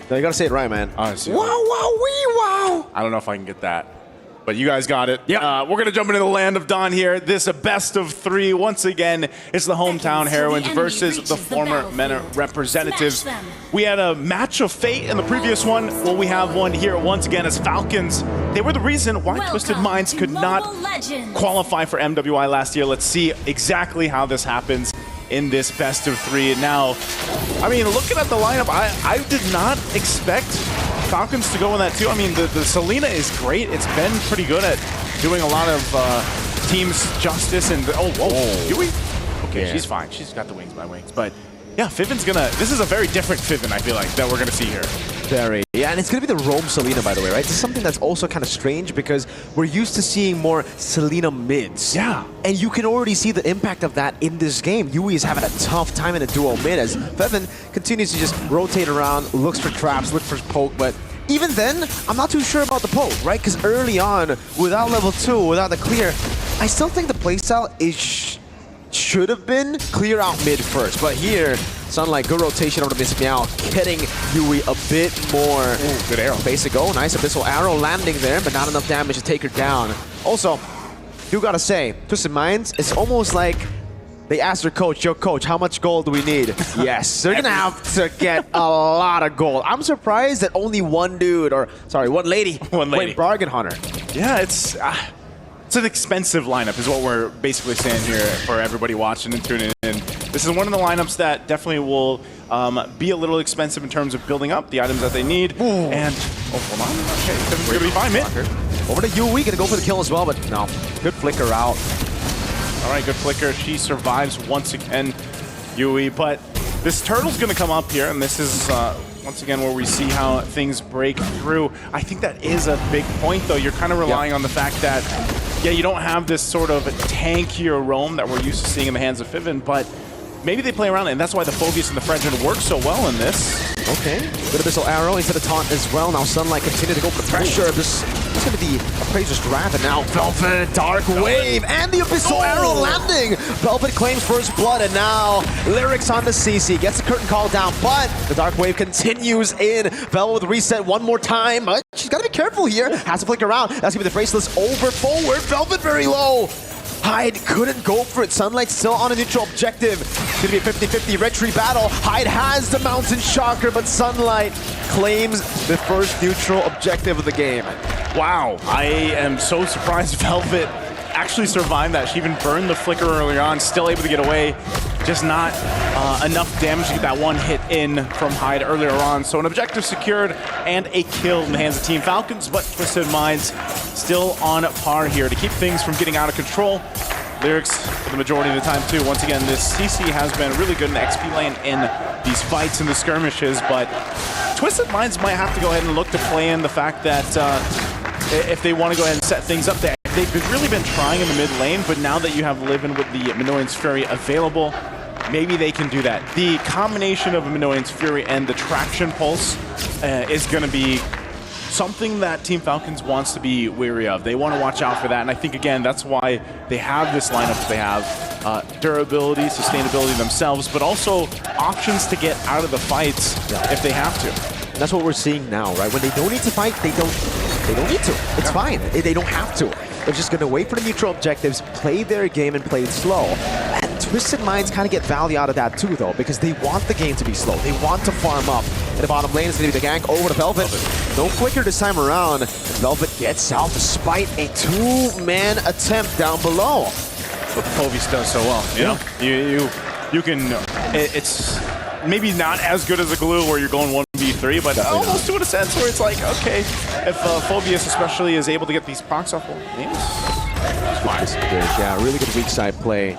No, you gotta say it right, man. Honestly, wow, wow, wee, wow. I don't know if I can get that. But you guys got it. Yeah. We're going to jump into the land of Dawn here. This a best of 3. Once again, it's the hometown heroines versus the former MENA representatives. We had a match of fate in the previous one. Well, we have one here once again as Falcons. They were the reason why Twisted Minds could not qualify for MWI last year. Let's see exactly how this happens in this best of 3. Now, I mean, looking at the lineup, I did not expect Falcons to go in that too. I mean, the Selena is great. It's been pretty good at doing a lot of teams justice and do we? Okay, yeah. She's fine. She's got the wings by wings. But yeah, Fiven's gonna. This is a very different Fiven, I feel like, that we're gonna see here. Very. Yeah, and it's gonna be the Roam Selena, by the way, right? This is something that's also kind of strange because we're used to seeing more Selena mids. Yeah. And you can already see the impact of that in this game. Yui is having a tough time in a duo mid as Fiven continues to just rotate around, looks for traps, looks for poke, but even then, I'm not too sure about the poke, right? Because early on, without level 2, without the clear, I still think the playstyle is should have been clear out mid first. But here, Sunlight, good rotation over to Miss Meow, getting Yui a bit more. Ooh, good arrow. Basic go, nice Abyssal Arrow landing there, but not enough damage to take her down. Also, you gotta say, Twisted Minds, it's almost like they asked their coach, yo coach, how much gold do we need? Yes, they're gonna have to get a lot of gold. I'm surprised that only one dude, or sorry, one lady went Bargain Hunter. Yeah, it's an expensive lineup is what we're basically saying here for everybody watching and tuning in. This is one of the lineups that definitely will be a little expensive in terms of building up the items that they need. Ooh. And, hold on, okay, Fiven's gonna be fine, mid. Over to Yui, gonna go for the kill as well, but no, good flicker out. All right, good flicker. She survives once again, Yui. But this turtle's going to come up here, and this is once again where we see how things break through. I think that is a big point, though. You're kind of relying on the fact that, yeah, you don't have this sort of tankier roam that we're used to seeing in the hands of Fiven, but maybe they play around it, and that's why the Phobius and the Frenchman work so well in this. Okay, good Abyssal Arrow into the taunt as well. Now Sunlight continue to go for the pressure. This is going to be Appraiser's Wrath, and now Velvet, Dark Wave, and the Abyssal Arrow landing. Velvet claims first blood, and now Lyrics on the CC. Gets the curtain call down, but the Dark Wave continues in. Velvet with reset one more time, but she's got to be careful here. Has to flick around. That's going to be the Bracelets over forward. Velvet very low. Hyde couldn't go for it. Sunlight still on a neutral objective. It's gonna be a 50-50 retreat battle. Hyde has the Mountain Shocker, but Sunlight claims the first neutral objective of the game. Wow, I am so surprised Velvet actually survived that. She even burned the flicker earlier on, still able to get away. Just not enough damage to get that one hit in from Hyde earlier on. So an objective secured and a kill in the hands of Team Falcons, but Twisted Minds still on par here to keep things from getting out of control. Lyrics for the majority of the time too. Once again, this CC has been really good in the XP lane in these fights and the skirmishes, but Twisted Minds might have to go ahead and look to play in the fact that if they want to go ahead and set things up there. They've really been trying in the mid lane, but now that you have Livin with the Minoyan's Fury available, maybe they can do that. The combination of Minoyan's Fury and the Traction Pulse is going to be something that Team Falcons wants to be wary of. They want to watch out for that, and I think, again, that's why they have this lineup that they have. Durability, sustainability themselves, but also options to get out of the fights if they have to. And that's what we're seeing now, right? When they don't need to fight, they don't need to. It's fine. They don't have to. They're just going to wait for the neutral objectives, play their game, and play it slow. And Twisted Minds kind of get value out of that too, though, because they want the game to be slow. They want to farm up. In the bottom lane is going to be the gank over to Velvet. No flicker this time around. And Velvet gets out despite a two-man attempt down below. That's what Phobius does so well, you know? You can, it's maybe not as good as a glue where you're going 1v3, but almost to a sense where it's like, okay, if Phobius especially is able to get these procs off, well, maybe it's fine. Yeah, really good weak side play.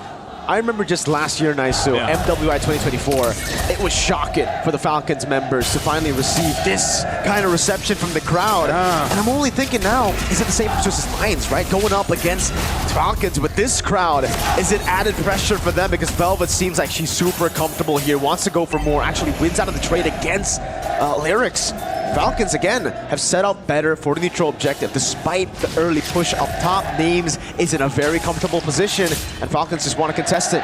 I remember just last year, Naisu, MWI 2024, it was shocking for the Falcons members to finally receive this kind of reception from the crowd. And I'm only thinking now, is it the same for Twisted Minds, right? Going up against Falcons with this crowd, is it added pressure for them? Because Velvet seems like she's super comfortable here, wants to go for more, actually wins out of the trade against Lyrics. Falcons, again, have set up better for the neutral objective. Despite the early push up top, Names is in a very comfortable position, and Falcons just want to contest it.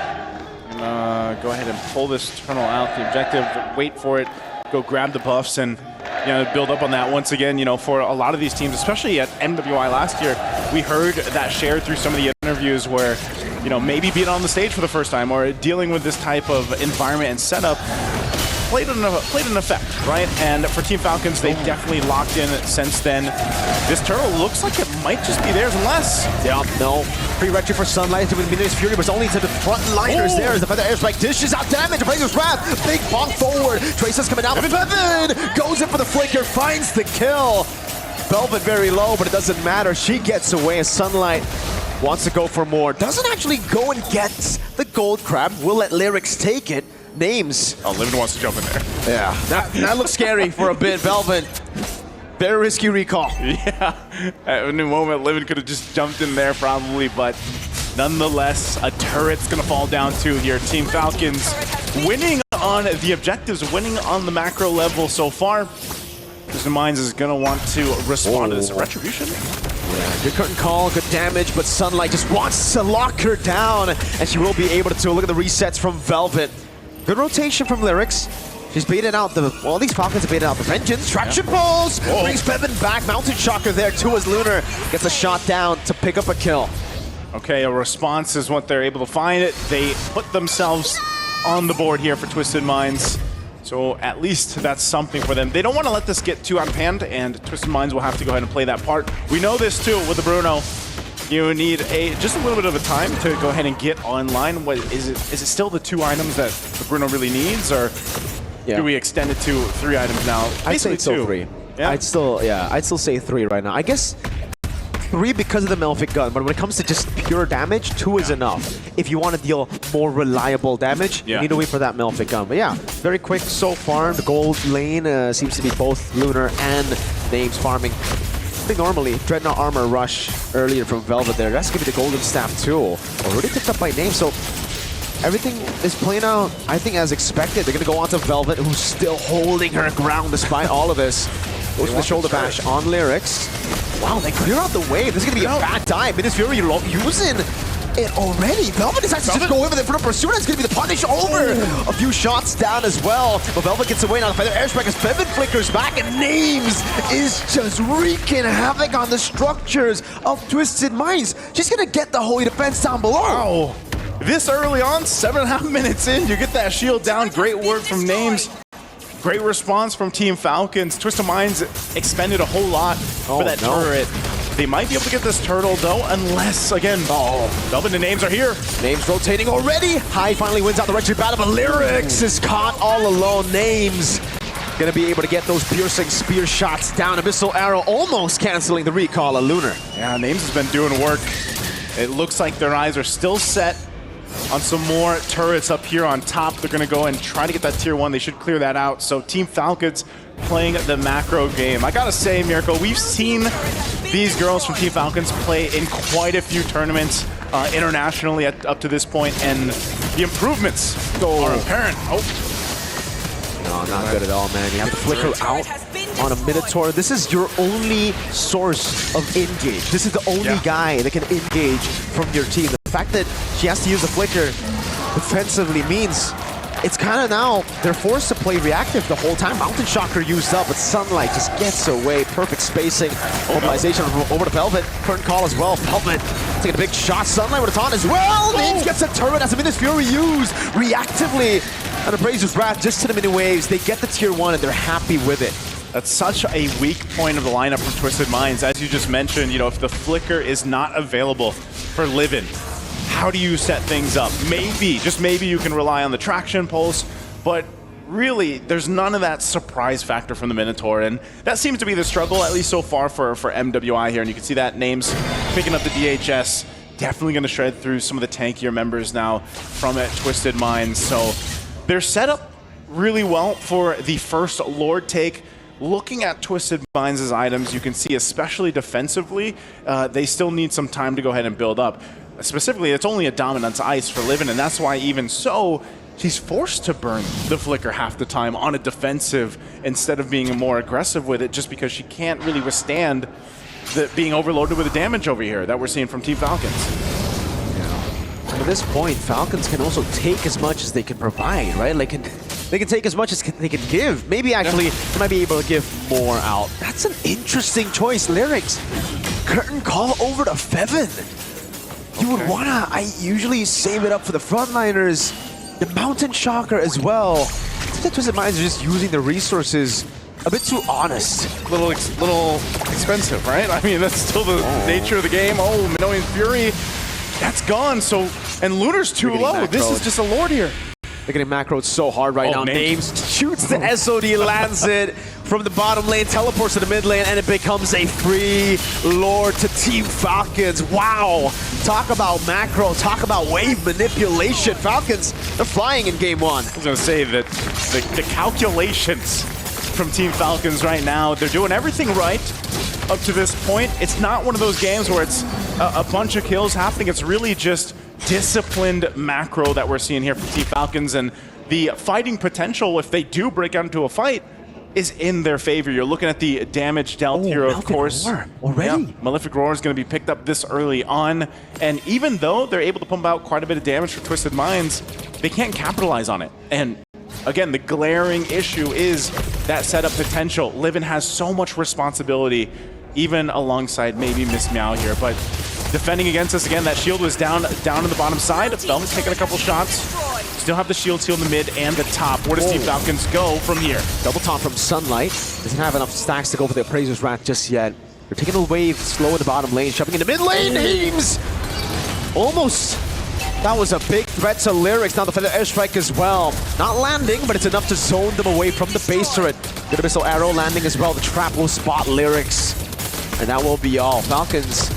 Go ahead and pull this tunnel out, the objective, wait for it, go grab the buffs, and build up on that once again. For a lot of these teams, especially at MWI last year, we heard that shared through some of the interviews where, maybe being on the stage for the first time or dealing with this type of environment and setup played an effect, right? And for Team Falcons, they've definitely locked in since then. This turtle looks like it might just be theirs unless... Yeah, no. Pre-retry for Sunlight with Minions Fury, but only to the frontliners there as the Feather Airstrike dishes out damage. Razor's Wrath, big bonk forward. Tracer's coming out. Bevan goes in for the flicker, finds the kill. Velvet very low, but it doesn't matter. She gets away as Sunlight wants to go for more. Doesn't actually go and gets the gold crab. We'll let Lyrics take it. Names. Oh, Livin wants to jump in there. Yeah, that looks scary for a bit. Velvet, very risky recall. Yeah, at a new moment, Livin could have just jumped in there probably, but nonetheless, a turret's gonna fall down too here. Team Falcons winning on the objectives, winning on the macro level so far. Twisted Minds is gonna want to respond to this. Retribution? Yeah, good curtain call, good damage, but Sunlight just wants to lock her down, and she will be able to. Look at the resets from Velvet. Good rotation from Lyrics. She's baited out these Falcons have baited out the Vengeance. Traction pulls, brings Bevan back. Mountain Shocker there too as Lunar gets a shot down to pick up a kill. Okay, a response is what they're able to find it. They put themselves on the board here for Twisted Minds. So at least that's something for them. They don't want to let this get too out of hand, and Twisted Minds will have to go ahead and play that part. We know this too with the Bruno. You need just a little bit of a time to go ahead and get online. What is it? Is it still the 2 items that the Bruno really needs, or do we extend it to 3 items now? I'd say it's still 3. Yeah? I'd still say 3 right now. I guess 3 because of the Malefic gun, but when it comes to just pure damage, 2 is enough. If you want to deal more reliable damage, you need to wait for that Malefic gun. But yeah, very quick so far. The gold lane seems to be both Lunar and Names farming. I think normally Dreadnought Armor Rush earlier from Velvet there. That's going to be the Golden Staff too. Already picked up by Name, so everything is playing out, I think, as expected. They're going to go on to Velvet, who's still holding her ground despite all of this. Goes for the shoulder bash on Lyrics. Wow, they clear out the wave. This is going to be a bad time. Midas Fury using it already. Velvet is actually just going with it for the pursuit. It's going to be the punish over. A few shots down as well. But Velvet gets away now. The Feather Airstrike as Bevan flickers back, and Names is just wreaking havoc on the structures of Twisted Minds. She's going to get the holy defense down below. Wow. This early on, 7.5 minutes in, you get that shield down. Great work from Names. Great response from Team Falcons. Twisted Minds expended a whole lot for that turret. They might be able to get this turtle though, unless, again, Velvet and Names are here. Names rotating already. High finally wins out the retreat battle, but Lyrics is caught all alone. Names gonna be able to get those piercing spear shots down. Abyssal Arrow almost canceling the recall of Lunar. Yeah, Names has been doing work. It looks like their eyes are still set on some more turrets up here on top. They're gonna go and try to get that tier 1. They should clear that out. So Team Falcons playing the macro game. I gotta say, Miracle, we've seen these girls from Team Falcons play in quite a few tournaments internationally up to this point, and the improvements are apparent. No, not good at all, man. You have to flicker out on a Minotaur. This is your only source of engage. This is the only guy that can engage from your team. The fact that she has to use the flicker defensively means it's kind of now they're forced to play reactive the whole time. Mountain Shocker used up, but Sunlight just gets away. Perfect spacing. Mobilization over to Velvet. Curtain call as well. Velvet taking a big shot. Sunlight with a taunt as well. Names gets a turret as a Midas Fury used reactively. And Abraser's Wrath just to the mini waves. They get the tier 1 and they're happy with it. That's such a weak point of the lineup from Twisted Minds. As you just mentioned, if the flicker is not available for Livin, how do you set things up? Maybe, just maybe you can rely on the traction pulse, but really, there's none of that surprise factor from the Minotaur, and that seems to be the struggle, at least so far, for MWI here, and you can see that Names picking up the DHS, definitely going to shred through some of the tankier members now from Twisted Minds, so they're set up really well for the first Lord take. Looking at Twisted Minds' items, you can see, especially defensively, they still need some time to go ahead and build up. Specifically, it's only a Dominance Ice for Livin, and that's why even so, she's forced to burn the flicker half the time on a defensive instead of being more aggressive with it, just because she can't really withstand being overloaded with the damage over here that we're seeing from Team Falcons. At this point, Falcons can also take as much as they can provide, right? Like, They can take as much as they can give. Maybe actually, they might be able to give more out. That's an interesting choice. Lyrics, curtain call over to Fevin. You would wanna, I usually save it up for the frontliners. The Mountain Shocker as well. I think the Twisted Minds are just using the resources a bit too honest. Little expensive, right? I mean, that's still the nature of the game. Oh, Minoan Fury, that's gone. So, and Lunar's too low. This is just a Lord here. They're getting macroed so hard right now. Names shoots the SOD, lands it from the bottom lane, teleports to the mid lane, and it becomes a free Lord to Team Falcons. Wow. Talk about macro, talk about wave manipulation. Falcons, they're flying in game one. I was going to say that the calculations from Team Falcons right now, they're doing everything right up to this point. It's not one of those games where it's a bunch of kills happening. It's really just disciplined macro that we're seeing here from Team Falcons, and the fighting potential, if they do break out into a fight, is in their favor. You're looking at the damage dealt here, of course. Already? Yeah, Malefic Roar is going to be picked up this early on, and even though they're able to pump out quite a bit of damage for Twisted Minds, they can't capitalize on it. And again, the glaring issue is that setup potential. Livin has so much responsibility, even alongside maybe Miss Meow here, but defending against us again, that shield was down in the bottom side. Velvet's taking a couple shots. Still have the shield seal in the mid and the top. Where does Team Falcons go from here? Double taunt from Sunlight. Doesn't have enough stacks to go for the Appraiser's Wrath just yet. They're taking a wave slow in the bottom lane, shoving in the mid lane. Heames! Almost. That was a big threat to Lyrics. Now the Feather Airstrike as well. Not landing, but it's enough to zone them away from the base turret. Good Abyssal Arrow landing as well. The trap will spot Lyrics. And that will be all. Falcons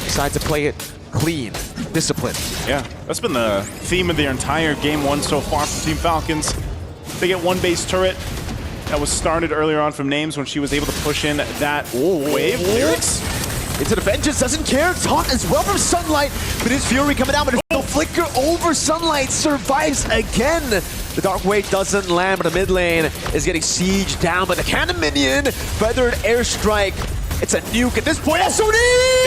decide to play it clean, disciplined. Yeah, that's been the theme of their entire game one so far from Team Falcons. They get one base turret that was started earlier on from Names when she was able to push in that wave. Lyrics into the Vengeance, doesn't care. Taunt as well from Sunlight, but his Fury coming out, but the flicker over Sunlight survives again. The Dark Wave doesn't land, but the mid lane is getting sieged down by the Cannon Minion. Feathered Airstrike. It's a nuke at this point. SOD!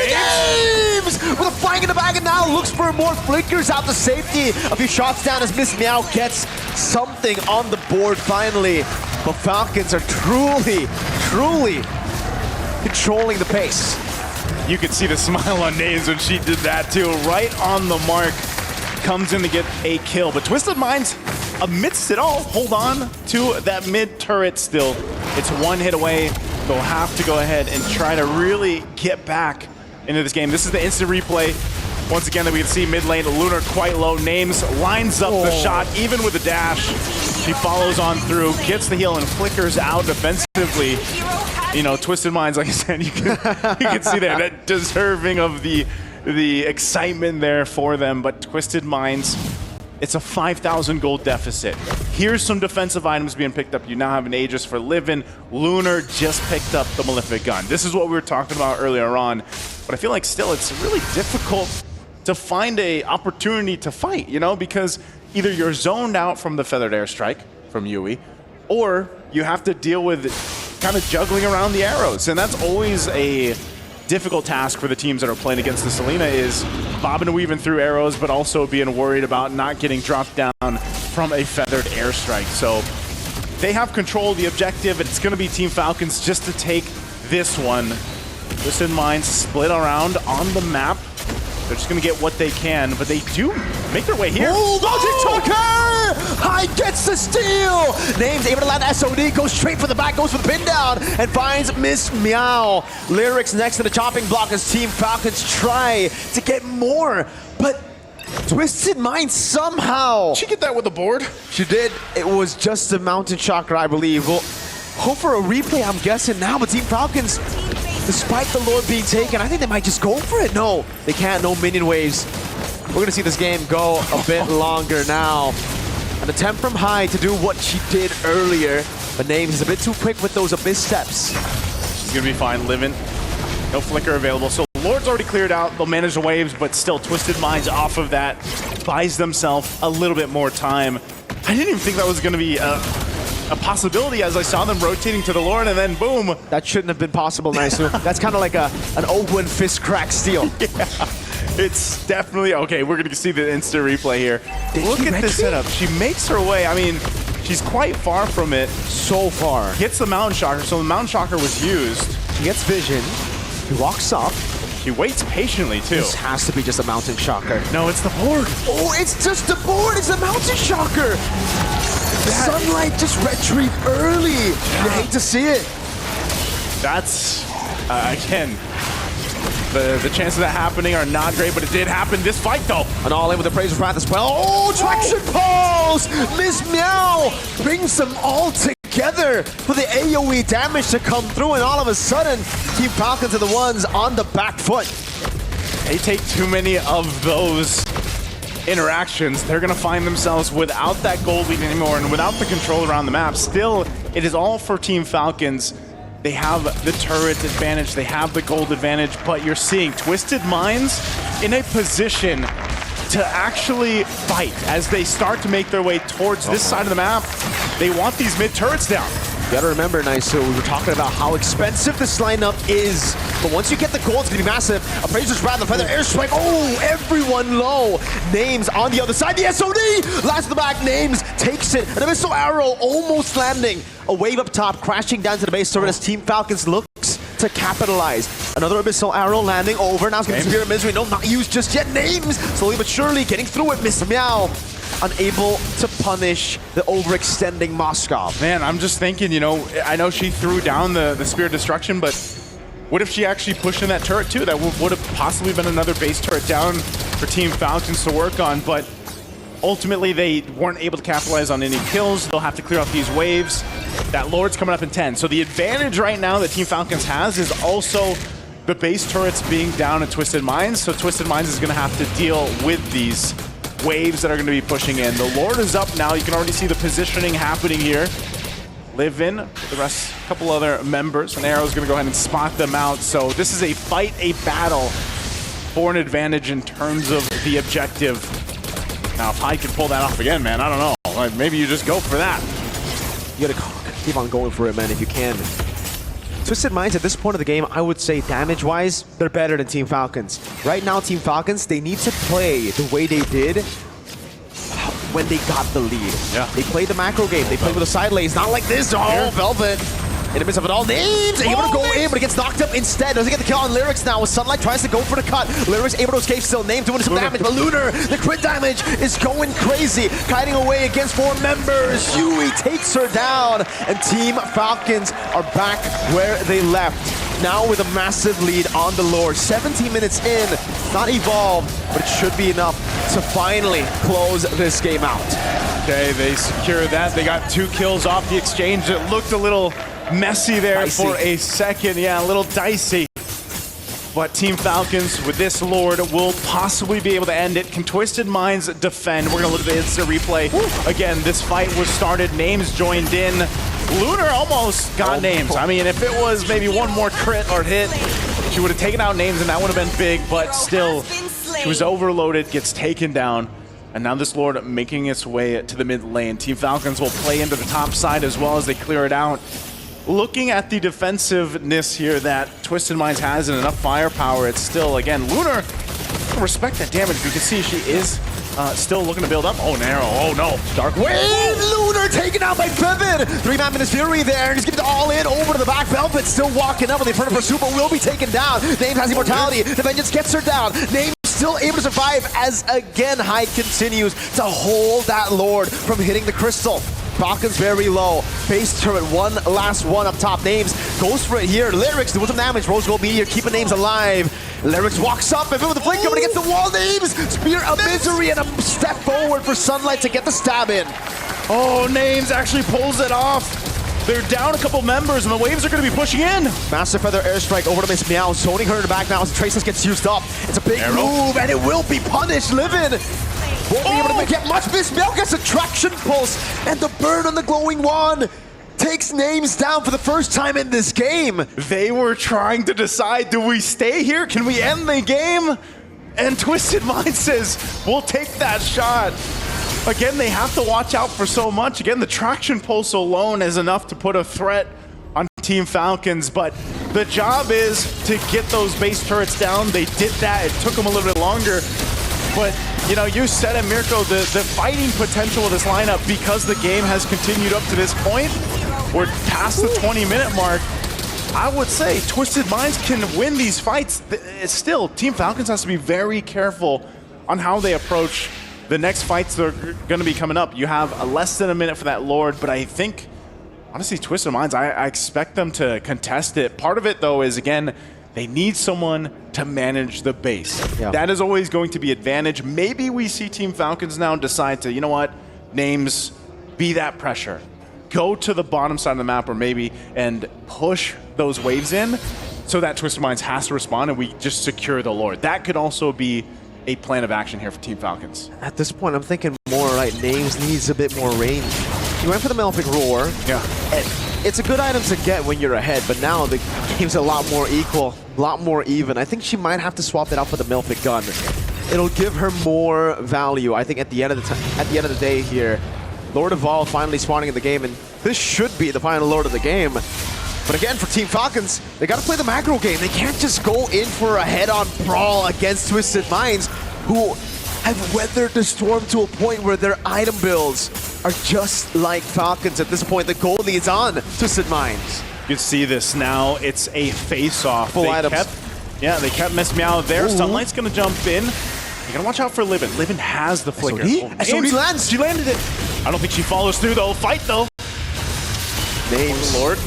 Games! With a flying in the bag, and now looks for more flickers out to safety. A few shots down as Miss Meow gets something on the board finally. But Falcons are truly controlling the pace. You could see the smile on Names when she did that too. Right on the mark. Comes in to get a kill. But Twisted Minds, amidst it all, hold on to that mid turret still. It's one hit away. They'll have to go ahead and try to really get back into this game. This is the instant replay. Once again, that we can see mid lane, Lunar quite low. Names lines up the shot, even with the dash. She follows on through, gets the heal, and flickers out defensively. You know, Twisted Minds, like I said, you can see there, that deserving of the excitement there for them. But Twisted Minds, it's a 5,000 gold deficit. Here's some defensive items being picked up. You now have an Aegis for Livin. Lunar just picked up the Malefic Gun. This is what we were talking about earlier on. But I feel like still it's really difficult to find a opportunity to fight, you know, because either you're zoned out from the Feathered Airstrike from Yui, or you have to deal with kind of juggling around the arrows. And that's always a difficult task for the teams that are playing against the Selena, is bobbing and weaving through arrows, but also being worried about not getting dropped down from a Feathered Airstrike. So they have control of the objective, and it's going to be Team Falcons just to take this one. Twisted Minds split around on the map. They're just going to get what they can, but they do make their way here. Tucker! High gets the steal! Names able to land SOD, goes straight for the back, goes for the pin down, and finds Miss Meow. Lyrics next to the chopping block as Team Falcons try to get more, but Twisted Mind somehow. Did she get that with the board? She did. It was just a Mountain Chakra, I believe. We'll hope for a replay, I'm guessing now, but Team Falcons, despite the Lord being taken, I think they might just go for it. No, they can't. No minion waves. We're going to see this game go a bit longer now. An attempt from High to do what she did earlier, but Names is a bit too quick with those Abyss steps. She's going to be fine. Livin'. No flicker available. So Lord's already cleared out. They'll manage the waves, but still Twisted Minds off of that. Buys themselves a little bit more time. I didn't even think that was going to be a possibility as I saw them rotating to the Lord, and then boom. That shouldn't have been possible, Naisu. That's kind of like an Owen fist crack steal. Yeah, it's definitely, okay, we're going to see the instant replay here. Look at this setup. She makes her way. I mean, She's quite far from it. So far. Hits the Mountain Shocker, so the Mountain Shocker was used. He gets vision. He walks up. He waits patiently, too. This has to be just a Mountain Shocker. No, it's the board. Oh, it's just the board. It's a Mountain Shocker. The Sunlight just retrieved early. You hate to see it. That's, again, the chances of that happening are not great, but it did happen this fight, though. And all in with the Appraiser's Wrath as well. Oh, traction pulse! Miss Meow brings them all together for the AoE damage to come through, and all of a sudden, Team Falcons are the ones on the back foot. They take too many of those interactions. They're going to find themselves without that gold lead anymore and without the control around the map. Still, it is all for Team Falcons. They have the turret advantage, they have the gold advantage, but you're seeing Twisted Minds in a position to actually fight as they start to make their way towards this side of the map. They want these mid turrets down. You gotta remember, Nice, we were talking about how expensive this lineup is, but once you get the gold, it's gonna be massive. Appraiser's Wrath, the Feather Airstrike, oh, everyone low. Names on the other side, the SOD! Last of the back, Names takes it. An Abyssal Arrow almost landing. A wave up top, crashing down to the base turret as Team Falcons looks to capitalize. Another Abyssal Arrow landing over, now it's gonna be Spirit of Misery, no, not used just yet. Names, slowly but surely getting through it, Miss Meow. Unable to punish the overextending Moskov. Man, I'm just thinking, you know, I know she threw down the Spear of Destruction, but what if she actually pushed in that turret too? That would have possibly been another base turret down for Team Falcons to work on, but ultimately they weren't able to capitalize on any kills. They'll have to clear out these waves. That Lord's coming up in 10. So the advantage right now that Team Falcons has is also the base turrets being down at Twisted Minds. So Twisted Minds is gonna have to deal with these waves that are going to be pushing in. The Lord is up now. You can already see the positioning happening here. Live in the rest, a couple other members, and Arrow's going to go ahead and spot them out. So this is a fight, a battle for an advantage in terms of the objective. Now, if Hyde can pull that off again, man, I don't know. Like, maybe you just go for that. You got to keep on going for it, man, if you can. Twisted Minds at this point of the game, I would say damage-wise, they're better than Team Falcons. Right now, Team Falcons, they need to play the way they did when they got the lead. Yeah. They played the macro game. They played with the side lanes, not like this. Oh, Velvet. In the midst of it all, Names able to go in, but he gets knocked up instead. Doesn't get the kill on Lyrics now. As Sunlight tries to go for the cut. Lyrics able to escape still. Names doing some damage, but Lunar, the crit damage is going crazy. Kiting away against 4 members. Yui takes her down, and Team Falcons are back where they left. Now with a massive lead on the Lord. 17 minutes in, not evolved, but it should be enough to finally close this game out. Okay, they secure that. They got 2 kills off the exchange. It looked a little messy there for a second. Yeah, a little dicey. But Team Falcons, with this Lord, will possibly be able to end it. Can Twisted Minds defend? We're going to look at the instant replay. Woo. Again, this fight was started. Names joined in. Lunar almost got Names. I mean, if it was maybe one more crit or hit, she would have taken out Names, and that would have been big. But still, she was overloaded, gets taken down. And now this Lord making its way to the mid lane. Team Falcons will play into the top side as well as they clear it out. Looking at the defensiveness here that Twisted Minds has and enough firepower, it's still, again, Lunar, respect that damage. You can see she is still looking to build up. Oh, Narrow. Oh, no. Dark Wave. Lunar taken out by Vivid. 3-man Minus Fury there, and he's giving it all in over to the back. Velvet still walking up, and the front of Pursuit, but will be taken down. Names has Immortality. The Vengeance gets her down. Names still able to survive as, again, Hyde continues to hold that Lord from hitting the crystal. Falcons very low. Base turret, one last one up top. Names goes for it here. Lyrics doing some damage. Rose Gold Meteor keeping Names alive. Lyrics walks up and with the flank coming against the wall. Names Spear of Misery and a step forward for Sunlight to get the stab in. Oh, Names actually pulls it off. They're down a couple members and the waves are going to be pushing in. Master Feather Airstrike over to Miss Meow, zoning her in the back now as Traceless gets used up. It's a big move and it will be punished. Livin' won't be able to make it much. Miss Meow gets a traction pulse and the burn on the glowing wand takes Names down for the first time in this game. They were trying to decide, do we stay here? Can we end the game? And Twisted Mind says, we'll take that shot. Again, they have to watch out for so much. Again, the traction pulse alone is enough to put a threat on Team Falcons, but the job is to get those base turrets down. They did that. It took them a little bit longer, but You know, you said it, Mirko, the fighting potential of this lineup, because the game has continued up to this point, we're past the 20-minute mark. I would say Twisted Minds can win these fights. Still, Team Falcons has to be very careful on how they approach the next fights that are going to be coming up. You have less than a minute for that Lord, but I think, honestly, Twisted Minds, I expect them to contest it. Part of it, though, is, again, they need someone to manage the base. Yeah. That is always going to be advantage. Maybe we see Team Falcons now decide to, you know what, names, be that pressure. Go to the bottom side of the map, or maybe, and push those waves in so that Twisted Minds has to respond and we just secure the Lord. That could also be a plan of action here for Team Falcons. At this point, I'm thinking more, right, names needs a bit more range. You went for the Malefic Roar. Yeah. It's a good item to get when you're ahead, but now the game's a lot more equal, a lot more even. I think she might have to swap it out for the Malefic Gun. It'll give her more value, I think, at the end of the day here. Lord Evolve finally spawning in the game, and this should be the final Lord of the game. But again, for Team Falcons, they got to play the macro game. They can't just go in for a head-on brawl against Twisted Minds, who have weathered the storm to a point where their item builds are just like Falcons. At this point, the goal leads on Twisted Minds. You can see this now. It's a face-off. Full items. They kept Miss Meow there. Ooh. Sunlight's going to jump in. You gotta watch out for Livin. Livin has the flicker. SOD lands. She landed it. I don't think she follows through though. Fight though. Names. Lord.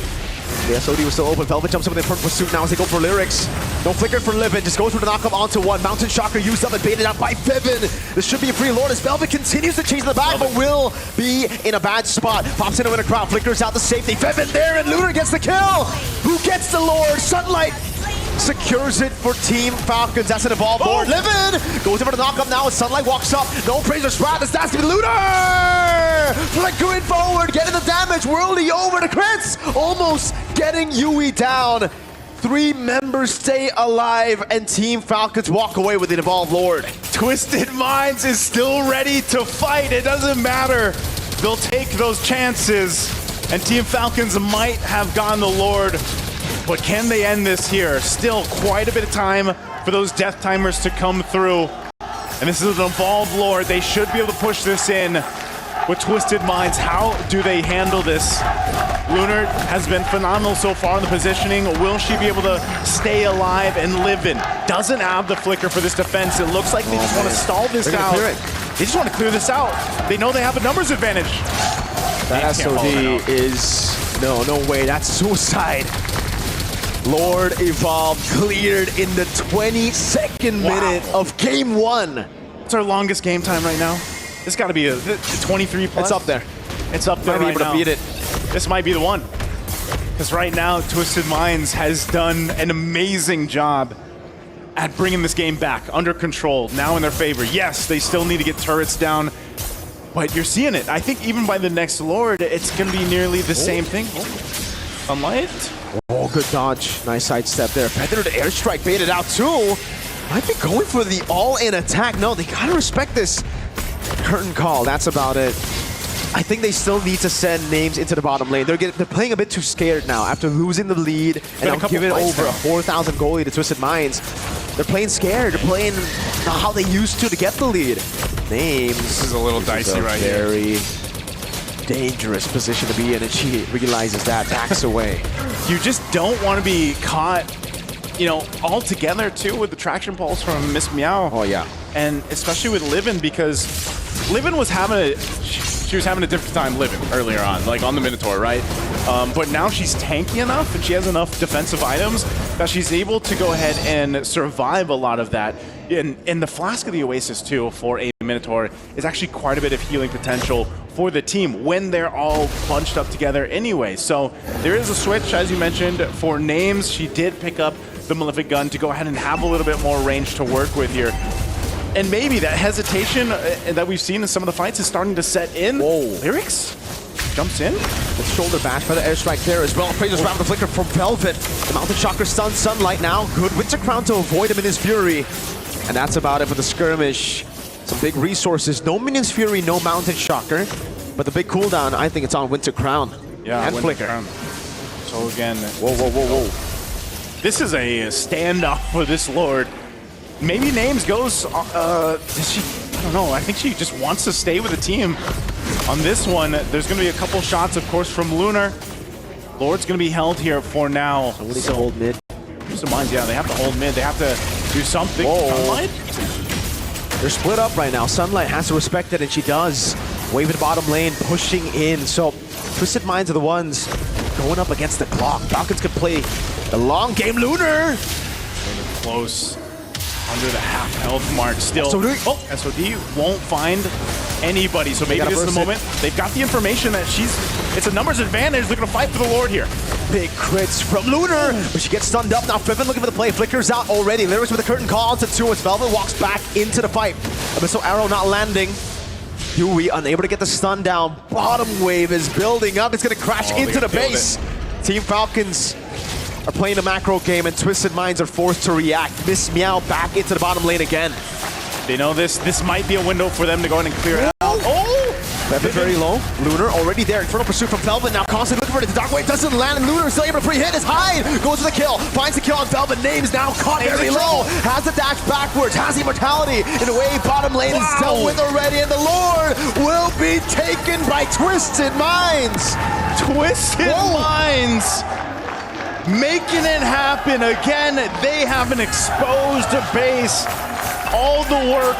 The SOD was still open. Velvet jumps up in front pursuit now as they go for Lyrics. No flicker for Livin. Just goes for the knockup onto one. Mountain Shocker used up and baited out by Fivin. This should be a free Lord as Velvet continues to chase in the back, but will be in a bad spot. Pops into a crowd. Flickers out the safety. Fivin there, and Lunar gets the kill. Who gets the Lord? Sunlight secures it for Team Falcons. That's an evolved Lord. Livin goes over the knockup now as Sunlight walks up. No praise or sprat. That's nasty with Lunar! Flickering forward, getting the damage. Worldy over the crits. Almost getting Yui down. 3 members stay alive, and Team Falcons walk away with the evolved Lord. Twisted Minds is still ready to fight. It doesn't matter. They'll take those chances, and Team Falcons might have gotten the Lord. But can they end this here? Still quite a bit of time for those death timers to come through. And this is an evolved Lord. They should be able to push this in with Twisted Minds. How do they handle this? Lunar has been phenomenal so far in the positioning. Will she be able to stay alive and live in? Doesn't have the flicker for this defense. It looks like they just want to stall this out. They just want to clear this out. They know they have a numbers advantage. That SOD is... No way. That's suicide. Lord Evolve cleared in the 22nd minute of game 1. It's our longest game time right now. This got to be a 23 plus. It's up there. It's up there right now. Might be able to beat it. This might be the one. Because right now, Twisted Minds has done an amazing job at bringing this game back under control, now in their favor. Yes, they still need to get turrets down, but you're seeing it. I think even by the next Lord, it's going to be nearly the same thing. Sunlight. Oh, good dodge. Nice sidestep there. Feathered airstrike baited out too. Might be going for the all-in attack. No, they gotta respect this. Curtain call, that's about it. I think they still need to send names into the bottom lane. They're playing a bit too scared now after losing the lead and now giving over a 4,000 goal lead to Twisted Minds. They're playing scared. They're playing how they used to get the lead. Names. This is a little dicey right here. Very dangerous position to be in, and she realizes that, backs away. You just don't want to be caught, you know, all together too with the traction pulse from Miss Meow. Oh yeah. And especially with Livin, because Livin was having a, she was having a different time living earlier on, like on the Minotaur, right? But now she's tanky enough and she has enough defensive items that she's able to go ahead and survive a lot of that. And the Flask of the Oasis too for a Minotaur is actually quite a bit of healing potential for the team when they're all bunched up together anyway. So there is a switch, as you mentioned, for names. She did pick up the Malefic Gun to go ahead and have a little bit more range to work with here. And maybe that hesitation that we've seen in some of the fights is starting to set in. Whoa. Lyrics jumps in. The shoulder bash by the airstrike there as well. Fraser's round the flicker from Velvet. The Mountain Shocker stuns Sunlight now. Good Winter Crown to avoid him in his fury. And that's about it for the skirmish. Some big resources. No Minions Fury, no Mountain Shocker. But the big cooldown, I think it's on Winter Crown. Yeah, and Winter Flicker. Crown. So again, whoa. This is a standoff for this Lord. Maybe Names goes, does she don't know. I think she just wants to stay with the team. On this one, there's going to be a couple shots, of course, from Lunar. Lord's going to be held here for now. So hold mid. Some minds, yeah, they have to hold mid. They have to do something. Sunlight? They're split up right now. Sunlight has to respect it, and she does. Wave in bottom lane, pushing in. So Twisted Minds are the ones going up against the clock. Falcons could play the long game. Lunar! Close. Under the half health mark still. SOD. Oh, SOD won't find anybody. So maybe this is the moment. They've got the information that it's a numbers advantage. They're going to fight for the Lord here. Big crits from Lunar, but she gets stunned up. Now Fiven looking for the play. Flickers out already. Lyrics with a curtain call onto 2 as Velvet walks back into the fight. Abyssal Arrow not landing. Dewey unable to get the stun down. Bottom wave is building up. It's going to crash into the base. Team Falcons are playing a macro game, and Twisted Minds are forced to react. Miss Meow back into the bottom lane again. They know this might be a window for them to go in and clear it out. Velvet very low. Lunar already there. Infernal pursuit from Velvet. Now constantly looking for it. The Dark Wave doesn't land, and Lunar is still able to pre-hit. His hide goes for the kill. Finds the kill on Velvet. Names now caught very low. Has the dash backwards. Has the immortality. In a way, bottom lane is dealt with already, and the Lord will be taken by Twisted Minds. Twisted Minds making it happen again. They have an exposed base. All the work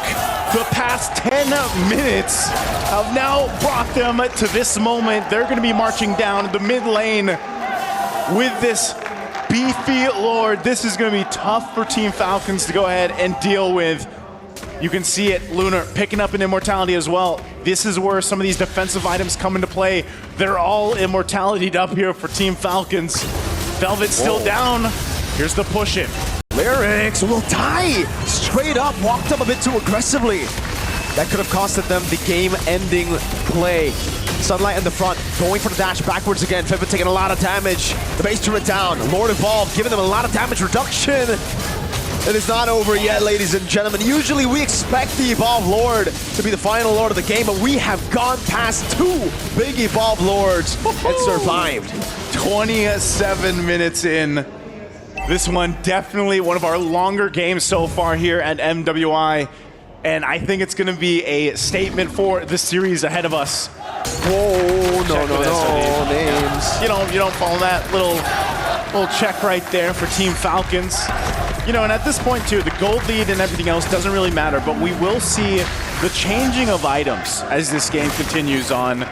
the past 10 minutes have now brought them to this moment. They're going to be marching down the mid lane with this beefy Lord. This is going to be tough for Team Falcons to go ahead and deal with. You can see it, Lunar picking up an immortality as well. This is where some of these defensive items come into play. They're all immortality'd up here for Team Falcons. Velvet's still down. Here's the push in. Lyrics will die straight up, walked up a bit too aggressively. That could have costed them the game-ending play. Sunlight in the front, going for the dash backwards again. Fiven taking a lot of damage. The base turret down. Lord Evolve giving them a lot of damage reduction. It is not over yet, ladies and gentlemen. Usually we expect the Evolve Lord to be the final Lord of the game, but we have gone past 2 big Evolve Lords and survived. 27 minutes in. This one definitely one of our longer games so far here at MWI, and I think it's going to be a statement for the series ahead of us. Whoa, no, names. You don't follow that little check right there for Team Falcons. You know, and at this point too, the gold lead and everything else doesn't really matter, but we will see the changing of items as this game continues on.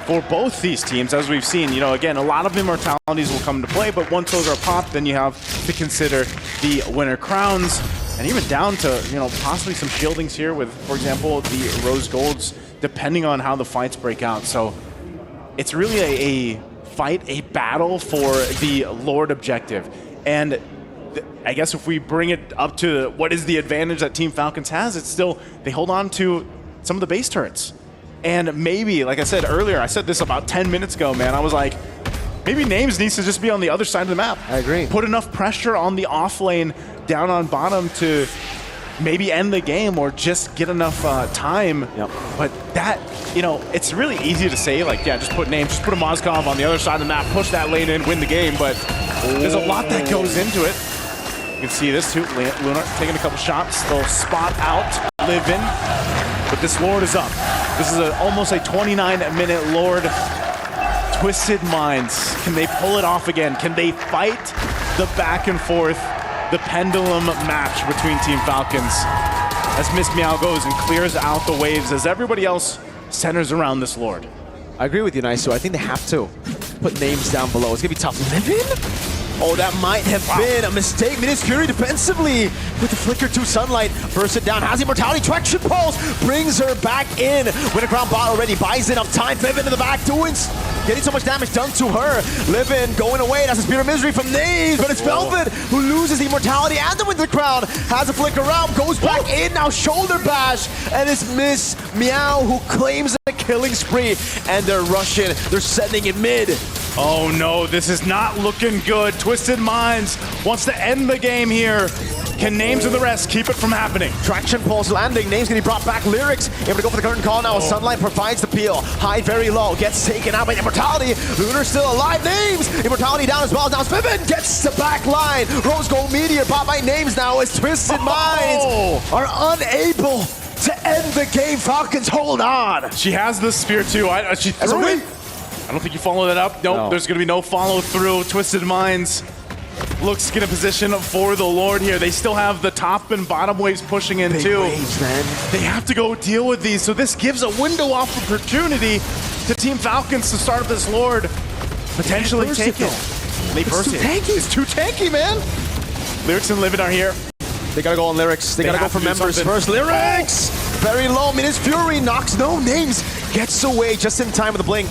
For both these teams, as we've seen, you know, again, a lot of immortalities will come into play, but once those are popped, then you have to consider the winner crowns, and even down to, you know, possibly some shieldings here with, for example, the rose golds, depending on how the fights break out. So it's really a fight, a battle for the Lord objective. And I guess if we bring it up to what is the advantage that Team Falcons has, it's still, they hold on to some of the base turrets. And maybe, like I said earlier, I said this about 10 minutes ago, man. I was like, maybe Names needs to just be on the other side of the map. I agree. Put enough pressure on the off lane down on bottom to maybe end the game or just get enough time. Yep. But that, you know, it's really easy to say, like, yeah, just put Names, just put a Mozkov on the other side of the map, push that lane in, win the game. But there's a lot that goes into it. You can see this too. Lunar taking a couple shots. They'll spot out, live in. But this Lord is up. This is almost a 29-minute Lord. Twisted Minds. Can they pull it off again? Can they fight the back and forth, the pendulum match between Team Falcons? As Miss Meow goes and clears out the waves as everybody else centers around this Lord. I agree with you, Naisu. I think they have to put Names down below. It's going to be tough. Livin'? Oh, that might have been a mistake. Minis Fury defensively with the flicker to Sunlight. Bursts it down. Has the immortality. Traction pulse. Brings her back in. Winter Crown bot already. Buys enough time. Fiven in the back. Getting so much damage done to her. Livin going away. That's a Spear of Misery from Naves. But it's Velvet who loses the immortality and the Winter Crown. Has a flicker around. Goes back in. Now shoulder bash. And it's Miss Meow who claims the killing spree. And they're rushing. They're sending it mid. Oh no, this is not looking good. Twisted Minds wants to end the game here. Can Names and the rest keep it from happening? Traction pulse landing. Names getting brought back. Lyrics able to go for the curtain call now. Sunlight provides the peel. High very low. Gets taken out by Immortality. Lunar still alive. Names. Immortality down as well. Now Fiven gets the back line. Rose Gold Meteor bought by Names now as Twisted Minds are unable to end the game. Falcons, hold on. She has the spear too. She threw it. I don't think you follow that up. Nope, there's going to be no follow through. Twisted Minds looks to get a position for the Lord here. They still have the top and bottom waves pushing in Big too. waves, man. They have to go deal with these. So this gives a window of opportunity to Team Falcons to start up this Lord. Potentially take it. They burst it. It's too tanky, man. Lyrics and Livin are here. They gotta go on Lyrics. They gotta go for members something. first. Lyrics! Very low. Minis Fury knocks no names. Gets away just in time with a blink.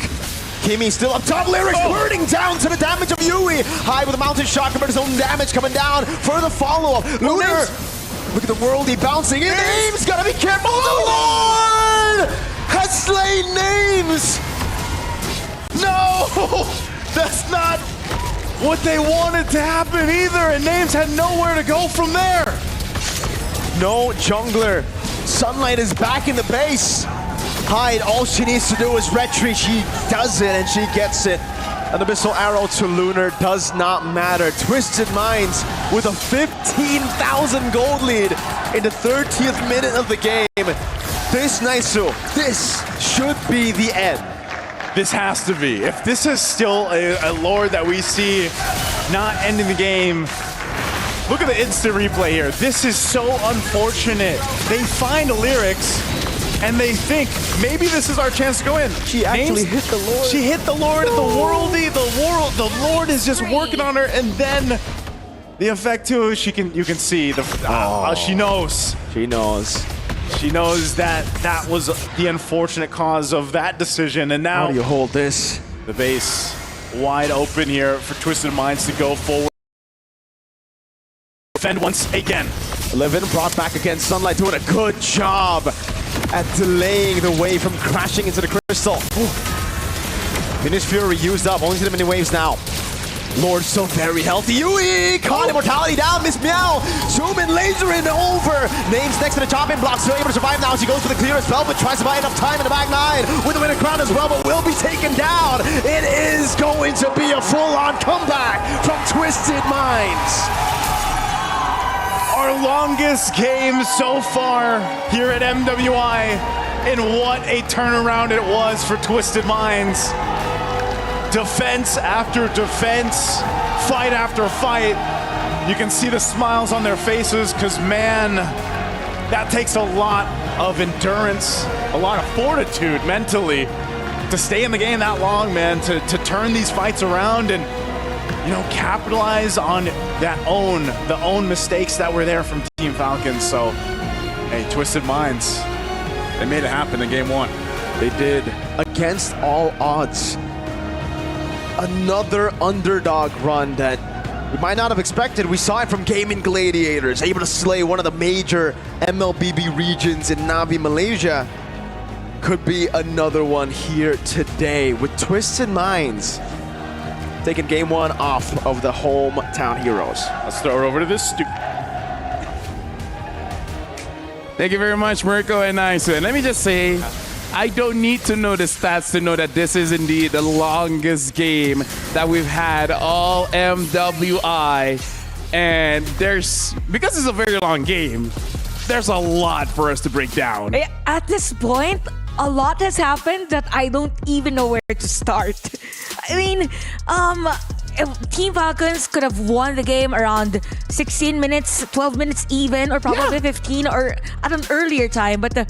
Kimi still up top. Lyrics burning down to the damage of Yui. High with a mountain shot compared to his own damage coming down for the follow-up. Lunar, look at the worldie bouncing in. Names gotta be careful. The Lord has slain Names. No! That's not what they wanted to happen either, and Names had nowhere to go from there. No jungler. Sunlight is back in the base. Hyde, all she needs to do is retreat. She does it and she gets it. An abyssal arrow to Lunar does not matter. Twisted Minds with a 15,000 gold lead in the 30th minute of the game. This, Naisu, this should be the end. This has to be. If this is still a Lord that we see not ending the game, look at the instant replay here. This is so unfortunate. They find Lyrics and they think maybe this is our chance to go in. She actually hit the Lord. She hit the Lord, the worldie, the Lord is just working on her, and then the effect too, you can see the she knows. She knows. She knows that that was the unfortunate cause of that decision, and now how do you hold this? The base wide open here for Twisted Minds to go forward. Defend once again. Levin brought back again. Sunlight doing a good job at delaying the wave from crashing into the crystal. Minis Fury used up, only to the mini waves now. Lord still very healthy. Yui caught immortality down. Miss Meow zoom in, laser in over. Names next to the chopping block, still able to survive now. She goes for the clear as well, but tries to buy enough time in the back nine with the winner crown as well, but will be taken down. It is going to be a full-on comeback from Twisted Minds. Our longest game so far here at MWI, and what a turnaround it was for Twisted Minds. Defense after defense, fight after fight. You can see the smiles on their faces because, man, that takes a lot of endurance, a lot of fortitude mentally to stay in the game that long, man, to turn these fights around and, you know, capitalize on the own mistakes that were there from Team Falcons. So, hey, Twisted Minds, they made it happen in game one. They did, against all odds. Another underdog run that we might not have expected. We saw it from Gaming Gladiators, able to slay one of the major MLBB regions in Navi, Malaysia. Could be another one here today with Twisted Minds taking game one off of the hometown heroes. Let's throw it over to this Thank you very much, Mirko and Naisu. And let me just say, I don't need to know the stats to know that this is indeed the longest game that we've had all MWI. And because it's a very long game, there's a lot for us to break down. At this point, a lot has happened that I don't even know where to start. I mean, Team Falcons could have won the game around 16 minutes, 12 minutes even, or probably 15 or at an earlier time. But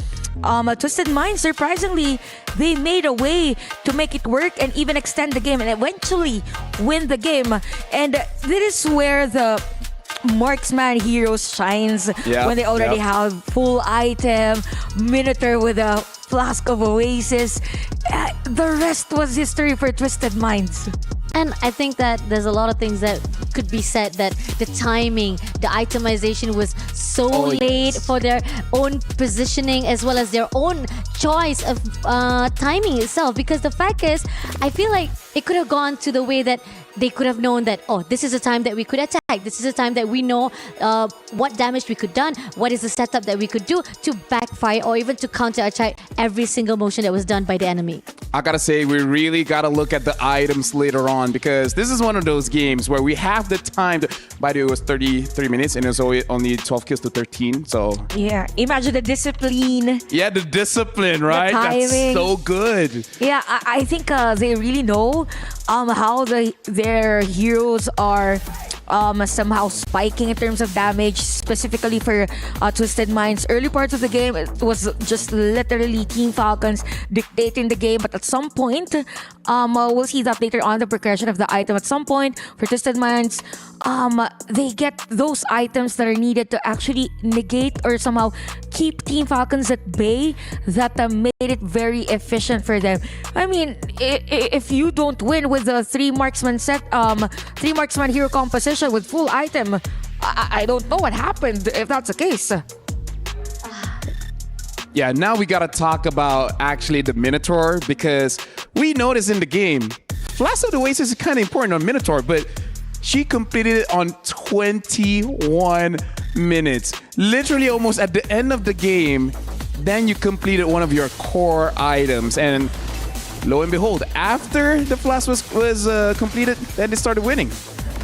Twisted Minds, surprisingly, they made a way to make it work and even extend the game and eventually win the game. And this is where the marksman heroes shines when they already have full item, Minotaur with a flask of Oasis. The rest was history for Twisted Minds. And I think that there's a lot of things that could be said, that the timing, the itemization was so late for their own positioning as well as their own choice of timing itself. Because the fact is, I feel like it could have gone to the way that they could have known that, oh, this is a time that we could attack. This is a time that we know what damage we could done, what is the setup that we could do to backfire or even to counterattack every single motion that was done by the enemy. I gotta say, we really gotta look at the items later on, because this is one of those games where we have the time to, by the way, it was 33 minutes and it was only 12 kills to 13, so. Yeah, imagine the discipline. Yeah, the discipline, right? That's timing. so good. Yeah, I think they really know how their heroes are somehow spiking in terms of damage, specifically for Twisted Minds. Early parts of the game, it was just literally Team Falcons dictating the game, but at some point, we'll see that later on, the progression of the item. At some point, for Twisted Minds, they get those items that are needed to actually negate or somehow keep Team Falcons at bay, that made it very efficient for them. I mean, if you don't win with the three marksman hero composition with full item, I don't know what happened if that's the case. Yeah, now we gotta talk about actually the Minotaur, because we noticed in the game, Flash of the Oasis is kind of important on Minotaur, but she completed it on 21 minutes. Literally almost at the end of the game, then you completed one of your core items. And lo and behold, after the Flash was completed, then they started winning.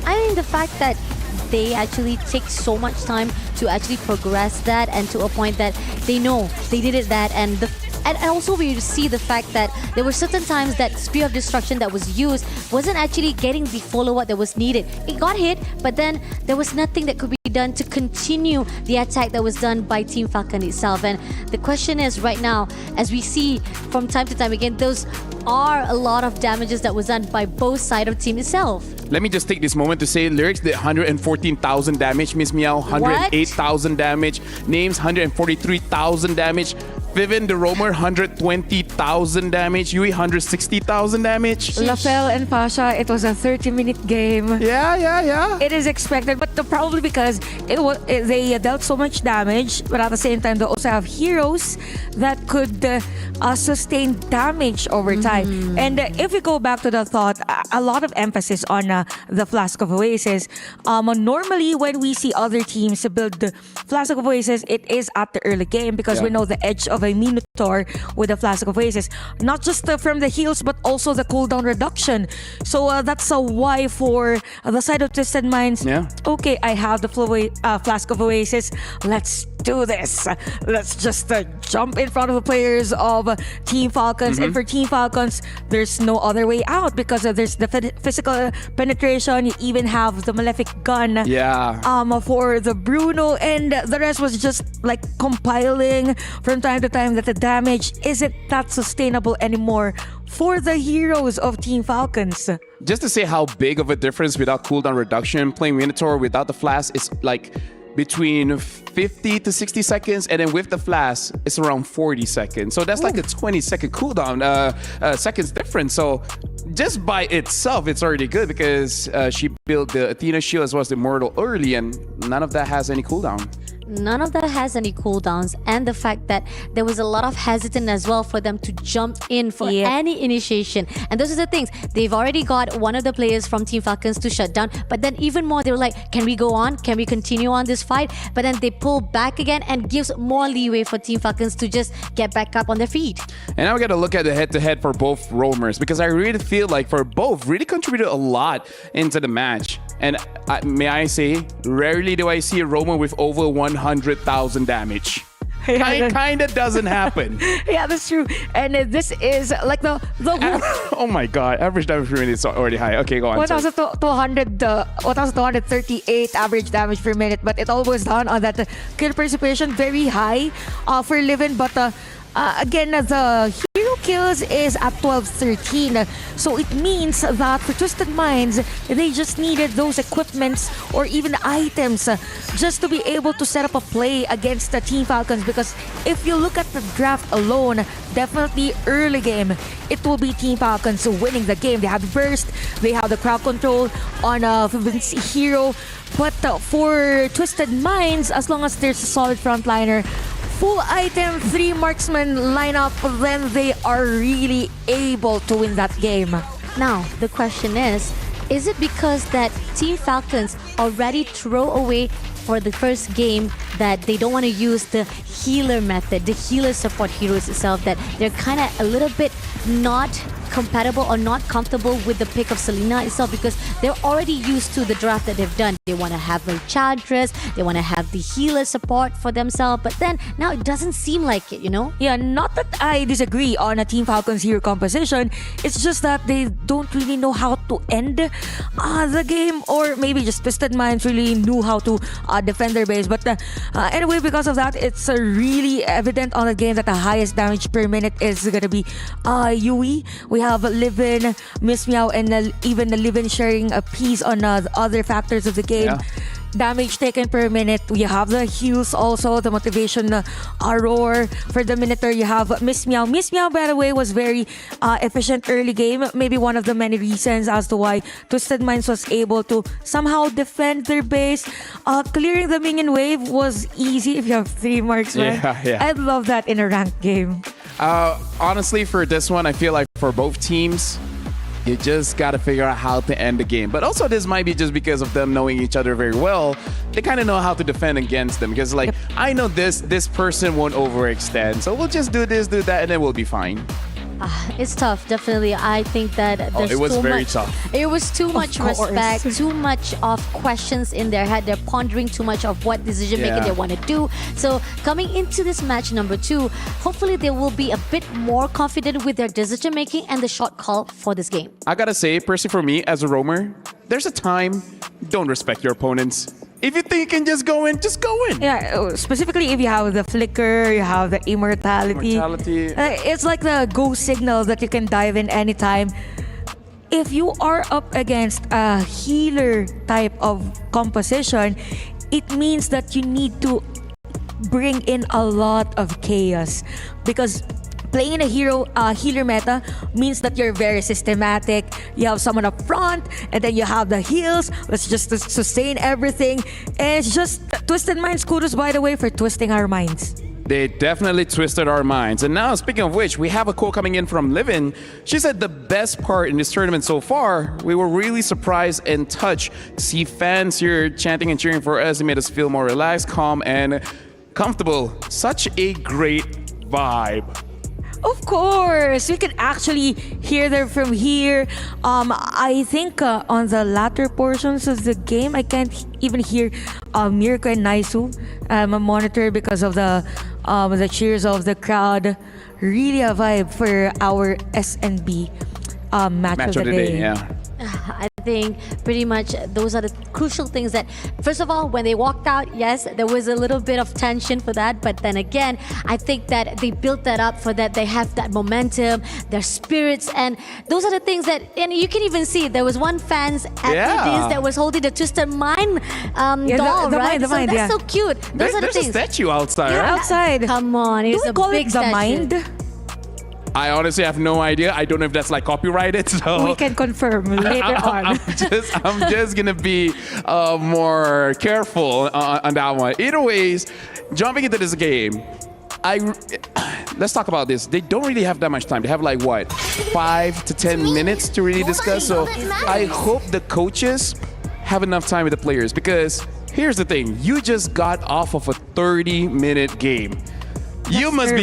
I mean, the fact that they actually take so much time to actually progress that, and to a point that they know they did it that, and also we see the fact that there were certain times that Spear of Destruction that was used wasn't actually getting the follow-up that was needed. It got hit, but then there was nothing that could be done to continue the attack that was done by Team Falcon itself. And the question is, right now, as we see from time to time again, those are a lot of damages that was done by both sides of team itself. Let me just take this moment to say Lyrics did 114,000 damage, Miss Meow 108,000 damage, Names 143,000 damage, Vivian the Roamer 120,000 damage, Yui 160,000 damage. Lafel and Pasha, it was a 30-minute game. Yeah. It is expected, but probably because they dealt so much damage, but at the same time, they also have heroes that could sustain damage over time. And if we go back to the thought, a lot of emphasis on the Flask of Oasis. Normally, when we see other teams build the Flask of Oasis, it is at the early game, because we know the edge of a Minotaur with the Flask of Oasis. Not just from the heals, but also the cooldown reduction. So that's why for the side of Twisted Minds, okay, I have the Flask of Oasis. Let's do this. Let's just jump in front of the players of Team Falcons. And for Team Falcons, there's no other way out, because there's the physical penetration. You even have the Malefic Gun for the Bruno, and the rest was just like compiling from time to time that the damage isn't that sustainable anymore for the heroes of Team Falcons. Just to say how big of a difference without cooldown reduction, playing Minotaur without the Flash is like between 50 to 60 seconds, and then with the Flash, it's around 40 seconds. So that's like a 20-second cooldown, seconds difference. So just by itself, it's already good, because she built the Athena shield as well as the Immortal early, and none of that has any cooldown. None of that has any cooldowns, and the fact that there was a lot of hesitant as well for them to jump in for any initiation. And those are the things. They've already got one of the players from Team Falcons to shut down, but then even more, they were like, can we go on? Can we continue on this fight? But then they pull back again, and gives more leeway for Team Falcons to just get back up on their feet. And now we got to look at the head-to-head for both roamers, because I really feel like for both really contributed a lot into the match. And may I say, rarely do I see a roamer with over 100,000 damage. Kind of doesn't happen. Yeah, that's true. And this is like the oh my god, average damage per minute is already high. Okay, go on. 1,238 average damage per minute, but it all was done on that kill participation very high for Livin. But again, the hero kills is at 12-13. So it means that for Twisted Minds, they just needed those equipments or even items just to be able to set up a play against the Team Falcons. Because if you look at the draft alone, definitely early game, it will be Team Falcons winning the game. They have the burst, they have the crowd control on Vince hero. But for Twisted Minds, as long as there's a solid frontliner, full item, 3 marksman lineup, then they are really able to win that game. Now, the question is, is it because that Team Falcons already throw away for the first game that they don't want to use the healer method, the healer support heroes itself, that they're kind of a little bit not compatible or not comfortable with the pick of Selena itself because they're already used to the draft that they've done. They want to have a Chandras, they want to have the healer support for themselves, but then now it doesn't seem like it, you know? Yeah, not that I disagree on a Team Falcons hero composition. It's just that they don't really know how to end the game, or maybe just Twisted Minds really knew how to defend their base. But anyway, because of that, it's really evident on the game that the highest damage per minute is gonna be Yui. We have Livin, Miss Meow, and even Livin sharing a piece on the other factors of the game. Yeah. Damage taken per minute. We have the heals also, the motivation roar. For the Minotaur, you have Miss Meow. Miss Meow, by the way, was very efficient early game. Maybe one of the many reasons as to why Twisted Minds was able to somehow defend their base. Clearing the minion wave was easy if you have 3 marksmen. Yeah. I'd love that in a ranked game. Honestly, for this one, I feel like for both teams, you just got to figure out how to end the game. But also, this might be just because of them knowing each other very well. They kind of know how to defend against them. Because, like, I know this person won't overextend. So we'll just do this, do that, and then we'll be fine. It's tough, definitely. I think that there's it was too very much, tough. It was too much course. respect, too much of questions in their head. They're pondering too much of what decision making they want to do. So coming into this match number 2, hopefully they will be a bit more confident with their decision making and the shot call for this game. I got to say, personally for me, as a roamer, there's a time, don't respect your opponents. If you think you can just go in, just go in. Yeah, specifically if you have the flicker, you have the immortality. It's like the go signal that you can dive in anytime. If you are up against a healer type of composition, it means that you need to bring in a lot of chaos, because playing a healer meta means that you're very systematic. You have someone up front, and then you have the heals. Let's just sustain everything. And it's just Twisted Minds. Kudos, by the way, for twisting our minds. They definitely twisted our minds. And now, speaking of which, we have a quote coming in from Livin. She said the best part in this tournament so far, we were really surprised and touched to see fans here chanting and cheering for us. It made us feel more relaxed, calm, and comfortable. Such a great vibe. Of course, we can actually hear them from here. I think on the latter portions of the game, I can't even hear Mirko and Naisu. I'm a monitor because of the cheers of the crowd. Really a vibe for our SNB match of the day. Yeah. I think pretty much those are the crucial things that, first of all, when they walked out, yes, there was a little bit of tension for that. But then again, I think that they built that up for that. They have that momentum, their spirits, and those are the things that, and you can even see there was one fans at this that was holding the Twisted Mind doll, right? That's so cute. Those are the there's things. a statue outside, Yeah, right? outside. Come on, Do it's we a call big it the statue. mind? I honestly have no idea. I don't know if that's like copyrighted. So We can confirm later on. I'm just gonna be more careful on that one. Either ways, jumping into this game, let's talk about this. They don't really have that much time. They have like what, 5 to 10 minutes to really discuss. So I hope the coaches have enough time with the players, because here's the thing: you just got off of a 30-minute game. You must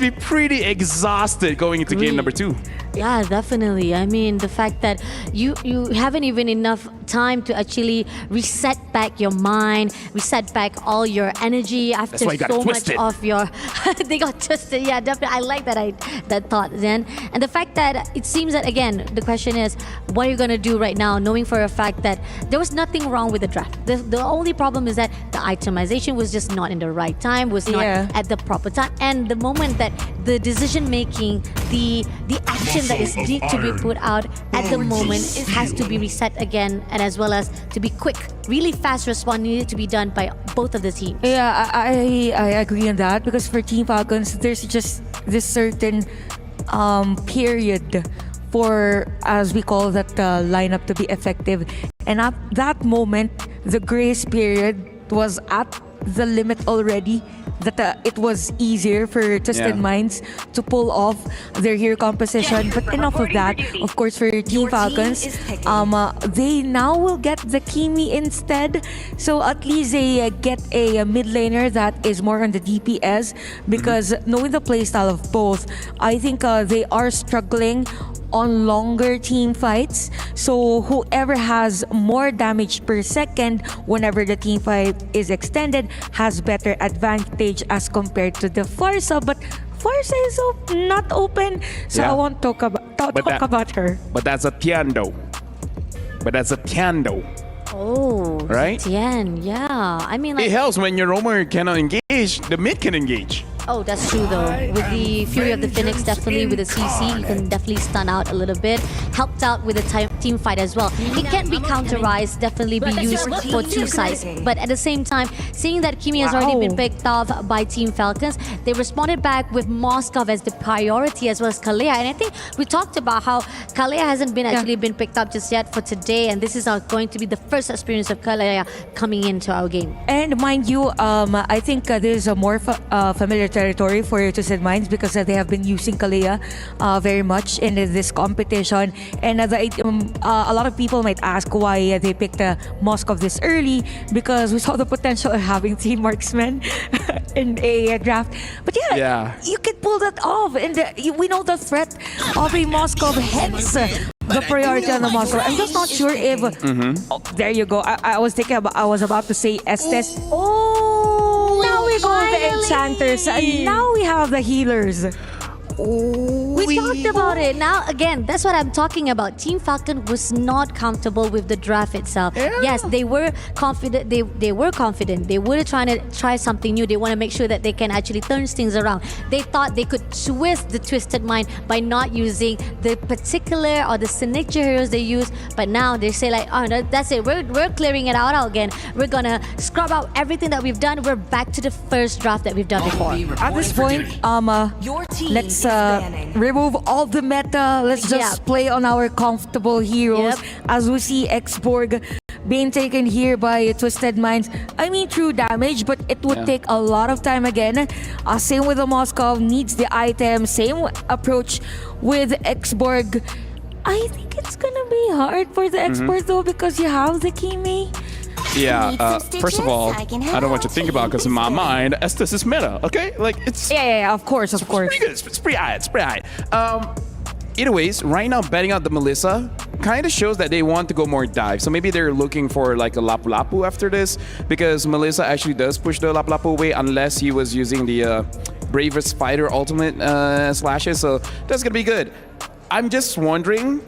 be pretty exhausted going into game number 2. Yeah, definitely. I mean, the fact that you haven't even enough time to actually reset back your mind, reset back all your energy after why you got so much twisted. of your... They got twisted. Yeah, definitely. I like that thought, Zen. And the fact that it seems that, again, the question is, what are you going to do right now, knowing for a fact that there was nothing wrong with the draft? The only problem is that the itemization was just not in the right time, was not at the proper time. And the moment that the decision-making, the action that is need to be put out at the moment, it has to be reset again, and as well as to be quick. Really fast response needed to be done by both of the teams. Yeah, I agree on that, because for Team Falcons, there's just this certain period for, as we call that, lineup to be effective. And at that moment, the grace period was at the limit already. that it was easier for Twisted Minds to pull off their hero composition. But enough of that. Of course, for Team Falcons, they now will get the Kimi instead. So at least they get a mid laner that is more on the DPS, because knowing the playstyle of both, I think they are struggling on longer team fights. So whoever has more damage per second whenever the team fight is extended has better advantage as compared to the Farsa. But Farsa is not open, so I won't talk about her. But that's a Tiando. Oh, Right? Tien, yeah. I mean, It like, helps when your roamer cannot engage, the mid can engage. oh, that's true though. With the Fury of the Phoenix, definitely with the CC, you can definitely stun out a little bit. Helped out with the team fight as well. It can be counterized, definitely be used for two sides. But at the same time, seeing that Kimi has already been picked off by Team Falcons, they responded back with Moskov as the priority as well as Kalea. And I think we talked about how Kalea hasn't been actually been picked up just yet for today, and this is going to be the first experience of Kalea coming into our game. And mind you, I think this is a more familiar territory for Twisted Minds, because they have been using Kalea very much in this competition. And a lot of people might ask why they picked Moskov this early, because we saw the potential of having 3 marksmen in a draft. But you can pull that off, and we know the threat of a Moskov, hence the priority on the Moskov. I'm just not sure if there you go. I was about to say Estes. Oh, Now we go with the enchanters, and now we have the healers. We talked about it. Now, again, that's what I'm talking about. Team Falcon was not comfortable with the draft itself. Yes, they were confident. They were confident. They were trying to try something new. They want to make sure that they can actually turn things around. They thought they could twist the Twisted Mind by not using the particular or the signature heroes they use. But now they say like, oh, no, that's it. We're clearing it out again. We're gonna scrub out everything that we've done. We're back to the first draft that we've done before. At this point, let's remove all the meta. Let's just play on our comfortable heroes. As we see Xborg being taken here by Twisted Minds. I mean, true damage, but it would take a lot of time again. Same with the Moskov, needs the item. Same approach with Xborg. I think it's gonna be hard for the Xborg though, because you have the Kimi. Yeah, first of all, I don't know what to think about, because in my mind, Estes is meta, okay? Like, it's... Yeah, of course. It's pretty good. It's pretty high. Anyways, right now, betting out the Melissa kind of shows that they want to go more dive. So maybe they're looking for like a Lapu Lapu after this, because Melissa actually does push the Lapu Lapu away unless he was using the Bravest Fighter ultimate slashes. So that's going to be good. I'm just wondering,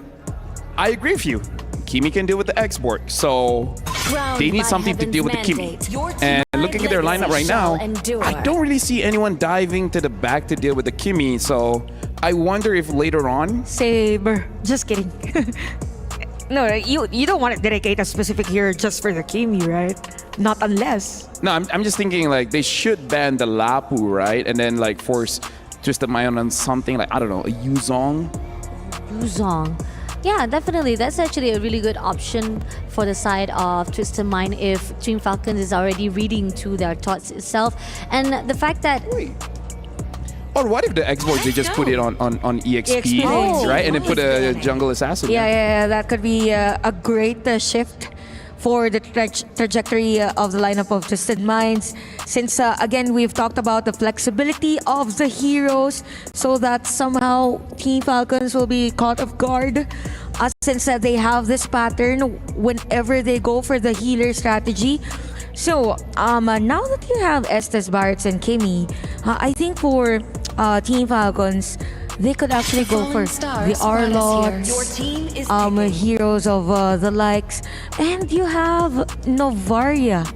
I agree with you. Kimi can deal with the Xborg, so they need something to deal with the Kimi. And looking at their lineup right now, I don't really see anyone diving to the back to deal with the Kimi, so I wonder if later on... Saber. Just kidding. No, you don't want to dedicate a specific hero just for the Kimi, right? Not unless... No, I'm just thinking like they should ban the Lapu, right? And then like force Twisted Mind on something like, I don't know, a Yuzong? Yeah, definitely. That's actually a really good option for the side of Twisted Mind if Team Falcons is already reading to their thoughts itself. And the fact that... Or what if the Xbox, they just put it on EXP, right? And then put a jungle assassin. Yeah, that could be a great shift for the trajectory of the lineup of Twisted Minds. Since, again, we've talked about the flexibility of the heroes, so that somehow Team Falcons will be caught off guard. Since they have this pattern whenever they go for the healer strategy. So, now that you have Estes, Barretts, and Kimi, I think for Team Falcons, they could actually go for the Arlots, heroes of the likes, and you have Novaria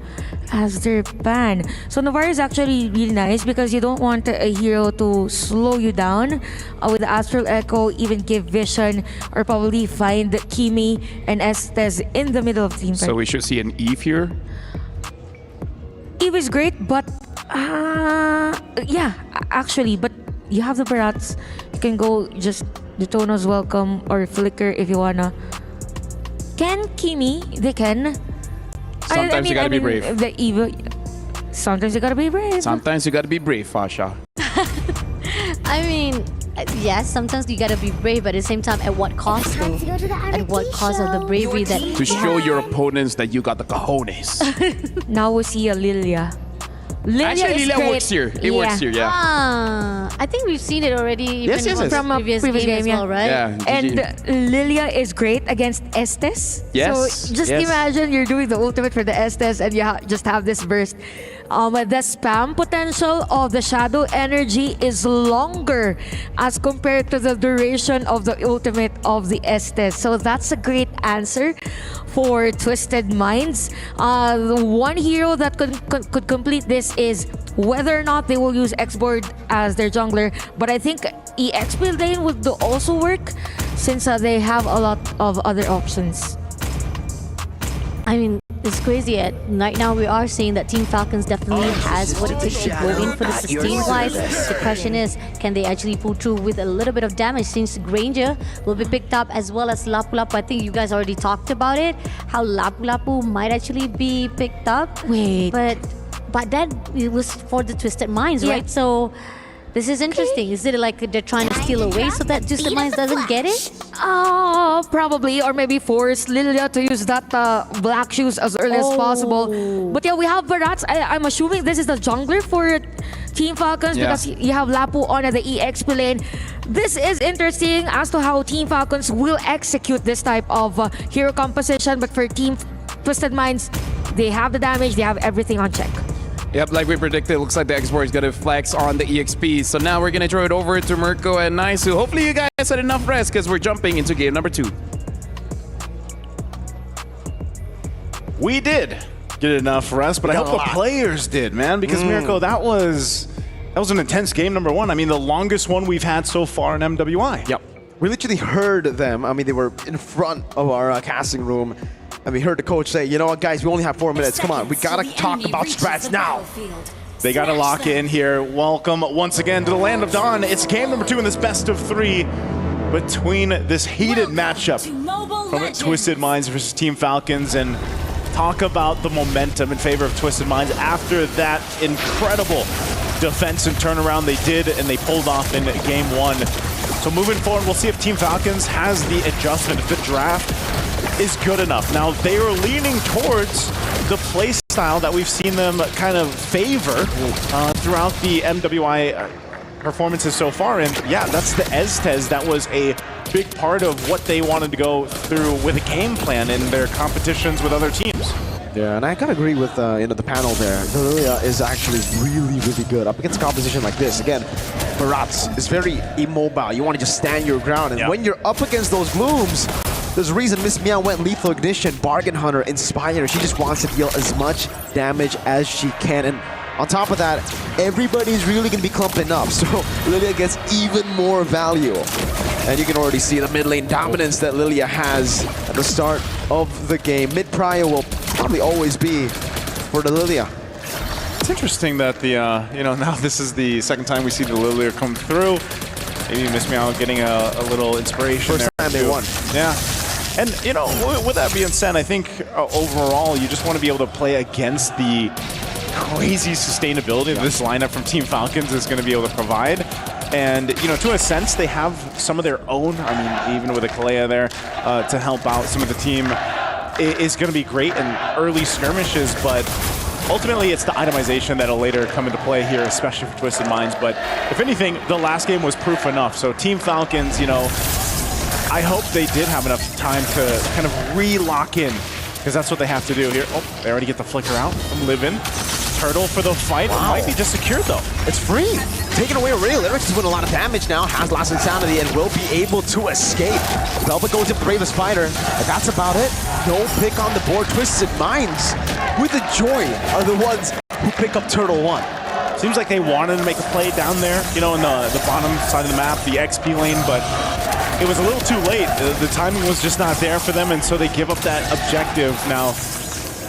as their ban. So Novaria is actually really nice because you don't want a hero to slow you down with Astral Echo, even give vision, or probably find Kimi and Estes in the middle of team fight. So we should see an Eve here? Eve is great, but yeah, actually, but you have the Barats. You can go just Detona's Welcome or Flicker if you wanna. Can Kimi? They can. Sometimes you gotta be brave. The Eve. Sometimes you gotta be brave. Sometimes you gotta be brave, Fasha. I mean, yes, sometimes you gotta be brave, but at the same time, at what cost though? At what cost of the bravery that... To show your opponents that you got the cojones. Now we see a Lilia. Lilia Actually, is Lilia great. works here. It works here, yeah. I think we've seen it already even Yes. From a previous previous game as game, well, right? Yeah. And GG. Lilia is great against Estes. Yes, So just yes. imagine you're doing the ultimate for the Estes and you just have this burst. The spam potential of the Shadow Energy is longer as compared to the duration of the ultimate of the Estes. So that's a great answer for Twisted Minds. The one hero that could complete this is whether or not they will use X-Board as their jungler. But I think EXP lane would also work since they have a lot of other options. I mean, it's crazy. Right now, we are seeing that Team Falcons definitely has what it takes to go in for the sustain-wise. The question is, can they actually pull through with a little bit of damage since Granger will be picked up as well as Lapu Lapu. I think you guys already talked about it, how Lapu Lapu might actually be picked up. Wait. But that it was for the Twisted Minds, Yeah. right? So this is interesting. Is it like they're trying to steal away so that Twisted Minds doesn't get it? Probably, or maybe force Lilia to use that black shoes as early as possible. But yeah, we have Barats. I'm assuming this is the jungler for Team Falcons because you have Lapu on the EXP lane. This is interesting as to how Team Falcons will execute this type of hero composition. But for Team Twisted Minds, they have the damage, they have everything on check. Yep, like we predicted, it looks like the X-Board is going to flex on the EXP. So now we're going to throw it over to Mirko and Naisu. Hopefully you guys had enough rest because we're jumping into game number 2. We did get enough rest, but I hope the players did, man, because Mirko, that was an intense game number 1. I mean, the longest one we've had so far in MWI. Yep. We literally heard them. I mean, they were in front of our casting room. And we heard the coach say, you know what, guys, we only have 4 minutes. Come on, we gotta talk about strats now. They got to lock in here. Welcome once again to the Land of Dawn. It's game number 2 in this best of 3 between this heated matchup from Twisted Minds versus Team Falcons. And talk about the momentum in favor of Twisted Minds after that incredible defense and turnaround they did and they pulled off in game 1. So moving forward, we'll see if Team Falcons has the adjustment, if the draft is good enough. Now, they are leaning towards the play style that we've seen them kind of favor throughout the MWI performances so far. And yeah, that's the Estes. That was a big part of what they wanted to go through with a game plan in their competitions with other teams. Yeah, and I kind of agree with the panel there. Lilia is actually really, really good up against a composition like this. Again, Barats is very immobile. You want to just stand your ground. And when you're up against those blooms, there's a reason Miss Meow went Lethal Ignition, Bargain Hunter, Inspire. She just wants to deal as much damage as she can. And on top of that, everybody's really going to be clumping up. So Lilia gets even more value. And you can already see the mid lane dominance that Lilia has at the start of the game. Mid prio will probably always be for the Lilia. It's interesting that the, now this is the second time we see the Lilia come through. Maybe Miss Meow getting a little inspiration. First time they won. Yeah. And, with that being said, I think overall, you just want to be able to play against the crazy sustainability that this lineup from Team Falcons is going to be able to provide. And, to a sense, they have some of their own. I mean, even with a Kalea there to help out some of the team is going to be great in early skirmishes, but ultimately it's the itemization that'll later come into play here, especially for Twisted Minds. But if anything, the last game was proof enough. So Team Falcons, I hope they did have enough time to kind of re-lock in, because that's what they have to do here. Oh, they already get the flicker out from Livin. Turtle for the fight. Wow. Might be just secured though. It's free. Taking away Ray. Lyrics is doing a lot of damage now. Has lost insanity and will be able to escape. Velvet goes in Bravest Fighter. And that's about it. No pick on the board. Twisted Minds with the joy are the ones who pick up Turtle 1. Seems like they wanted to make a play down there, in the bottom side of the map, the XP lane, but it was a little too late. The timing was just not there for them, and so they give up that objective. Now,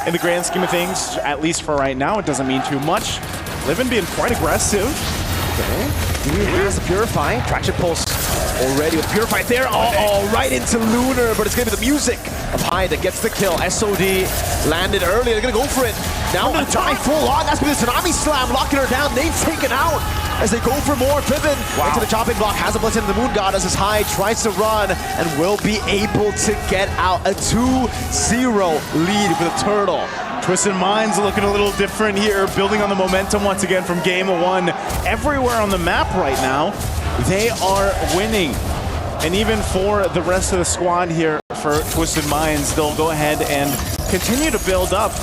in the grand scheme of things, at least for right now, it doesn't mean too much. Livin being quite aggressive. Okay. He has the Purify. Traction Pulse already with Purify there. Oh, right into Lunar, but it's going to be the music of Hyde that gets the kill. SOD landed early. They're going to go for it. Now a dive full on. That's going to be the Tsunami Slam, locking her down. Name's taken out as they go for more. Pippin into the chopping block. Has a blitz into the Moon Goddess as Hyde tries to run and will be able to get out. A 2-0 lead for the Turtle. Twisted Minds looking a little different here, building on the momentum once again from game one. Everywhere on the map right now, they are winning. And even for the rest of the squad here for Twisted Minds, they'll go ahead and continue to build up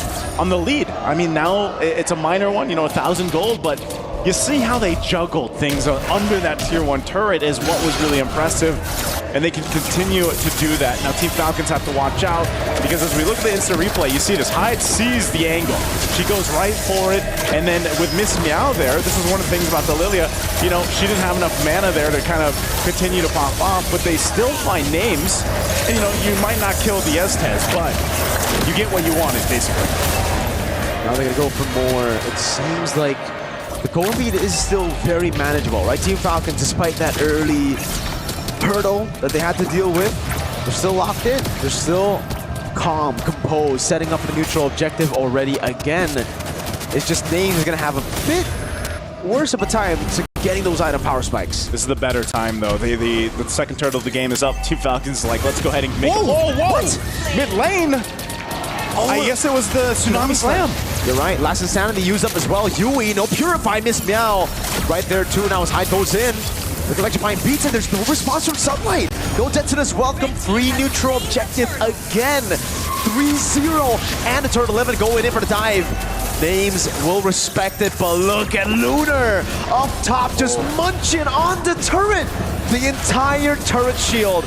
on the lead. I mean, now it's a minor one, you know, 1,000 gold, but you see how they juggled things under that tier 1 turret is what was really impressive. And they can continue to do that. Now Team Falcons have to watch out because as we look at the instant replay, you see this. Hyde sees the angle. She goes right for it. And then with Miss Meow there, this is one of the things about the Lilia, you know, she didn't have enough mana there to kind of continue to pop off, but they still find names. And you know, you might not kill the Estes, but you get what you wanted, basically. Now they're gonna go for more. It seems like the goal lead is still very manageable, right? Team Falcons, despite that early hurdle that they had to deal with, they're still locked in. They're still calm, composed, setting up the neutral objective already again. It's just Names is gonna have a bit worse of a time to getting those item power spikes. This is the better time though. The second turtle of the game is up. Team Falcons is like, let's go ahead and make it. Whoa, whoa! What? Mid lane! Oh, I guess it was the Tsunami Slam. You're right. Last Insanity used up as well. Yui, no Purify, Miss Meow. Right there too. Now as Hyde goes in. The Electrifying beats and there's no response from Sunlight. No Detonus welcome. 3 neutral objective again. 3-0. And the Turtle 11 going in for the dive. Names will respect it, but look at Lunar up top just munching on the turret. The entire turret shield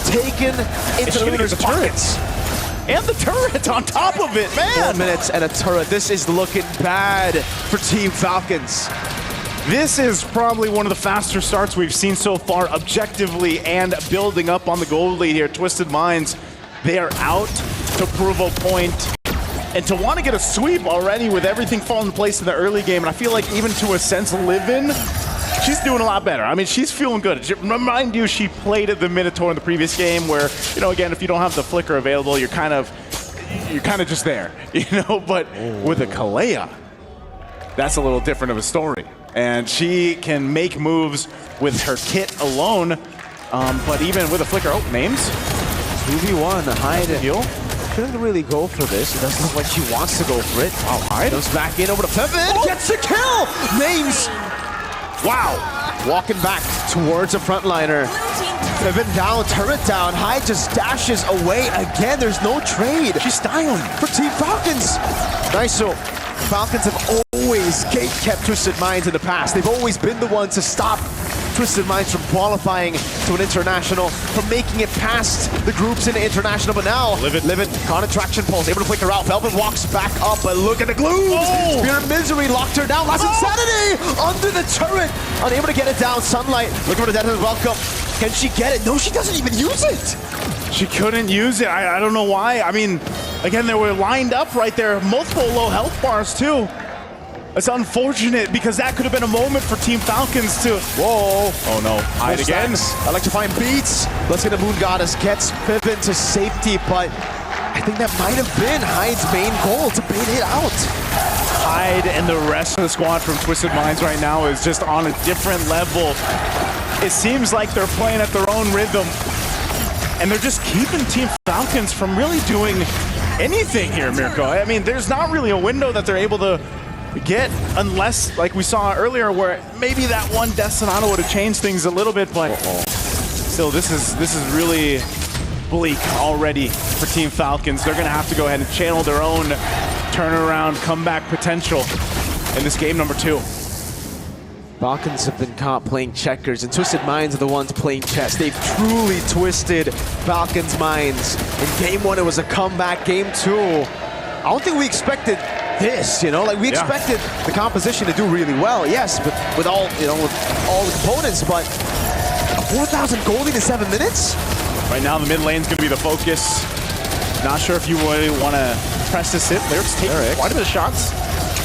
taken into Lunar's pockets. And the turret on top of it, man! 4 minutes and a turret. This is looking bad for Team Falcons. This is probably one of the faster starts we've seen so far, objectively and building up on the gold lead here. Twisted Minds, they are out to prove a point. And to want to get a sweep already with everything falling in place in the early game, and I feel like even to a sense, Livin, she's doing a lot better. I mean, she's feeling good. Remind you, she played at the Minotaur in the previous game where, you know, again, if you don't have the flicker available, you're kind of just there, you know? But with a Kalea, that's a little different of a story. And she can make moves with her kit alone, but even with a flicker, Names. 2v1, Hyde heal. Couldn't really go for this. It doesn't look like she wants to go for it. Wow, Hyde goes back in over to Pippin, gets the kill! Names! Wow! Walking back towards a frontliner. Pippin down, turret down. Hyde just dashes away again. There's no trade. She's styling for Team Falcons. Nice. So Falcons have always gate-kept Twisted Minds in the past. They've always been the ones to stop Twisted Minds from qualifying to an international, from making it past the groups in the international. But now, Livin, caught a traction pulse, able to flick her out. Velvet walks back up, but look at the glues. Spirit of Misery locked her down. Last Insanity under the turret, unable to get it down. Sunlight looking for the Detonus welcome. Can she get it? No, she doesn't even use it. She couldn't use it. I don't know why. I mean, again, they were lined up right there. Multiple low health bars, too. It's unfortunate because that could have been a moment for Team Falcons to... Whoa. Oh, no. Hyde again. Electrifying beats. Let's get the Moon Goddess. Gets Pippin to safety, but I think that might have been Hyde's main goal, to bait it out. Hyde and the rest of the squad from Twisted Minds right now is just on a different level. It seems like they're playing at their own rhythm. And they're just keeping Team Falcons from really doing anything here, Mirko. I mean, there's not really a window that they're able to get unless, like we saw earlier, where maybe that one Death Sonata would have changed things a little bit, but still, this is really bleak already for Team Falcons. They're gonna have to go ahead and channel their own turnaround, comeback potential in this game number 2. Falcons have been caught playing checkers, and Twisted Minds are the ones playing chess. They've truly twisted Falcons' minds. In game 1, it was a comeback. Game 2, I don't think we expected this, you know? Like, we expected the composition to do really well, yes, but with all, you know, with all the components, but a 4,000 gold lead in 7 minutes? Right now, the mid lane's gonna be the focus. Not sure if you really want to press this in. Lyrics taking quite a bit of shots.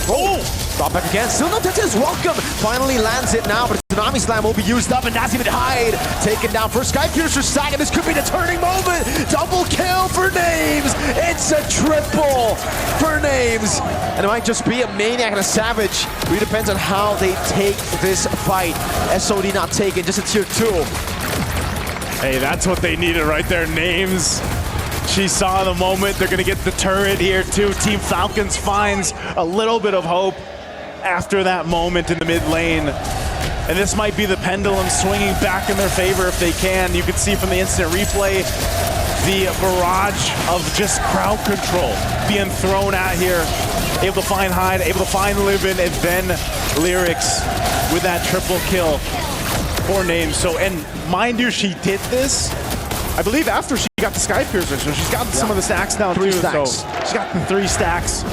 Oh! Drop back again. Still no Detonus welcome. Finally lands it now, but it's Tsunami Slam will be used up, and that's even Hyde taken down for Skypiercer's stack, and this could be the turning moment. Double kill for Names. It's a triple for Names. And it might just be a Maniac and a Savage. It really depends on how they take this fight. SOD not taken, just a tier 2. Hey, that's what they needed right there, Names. She saw the moment. They're gonna get the turret here too. Team Falcons finds a little bit of hope after that moment in the mid lane. And this might be the pendulum swinging back in their favor if they can. You can see from the instant replay, the barrage of just crowd control being thrown at here. Able to find Hyde, able to find Livin, and then Lyrics with that triple kill for Names. So, and mind you, she did this, I believe, after she got the Skypiercer, so she's got some of the stacks down too. So she's got the 3 stacks.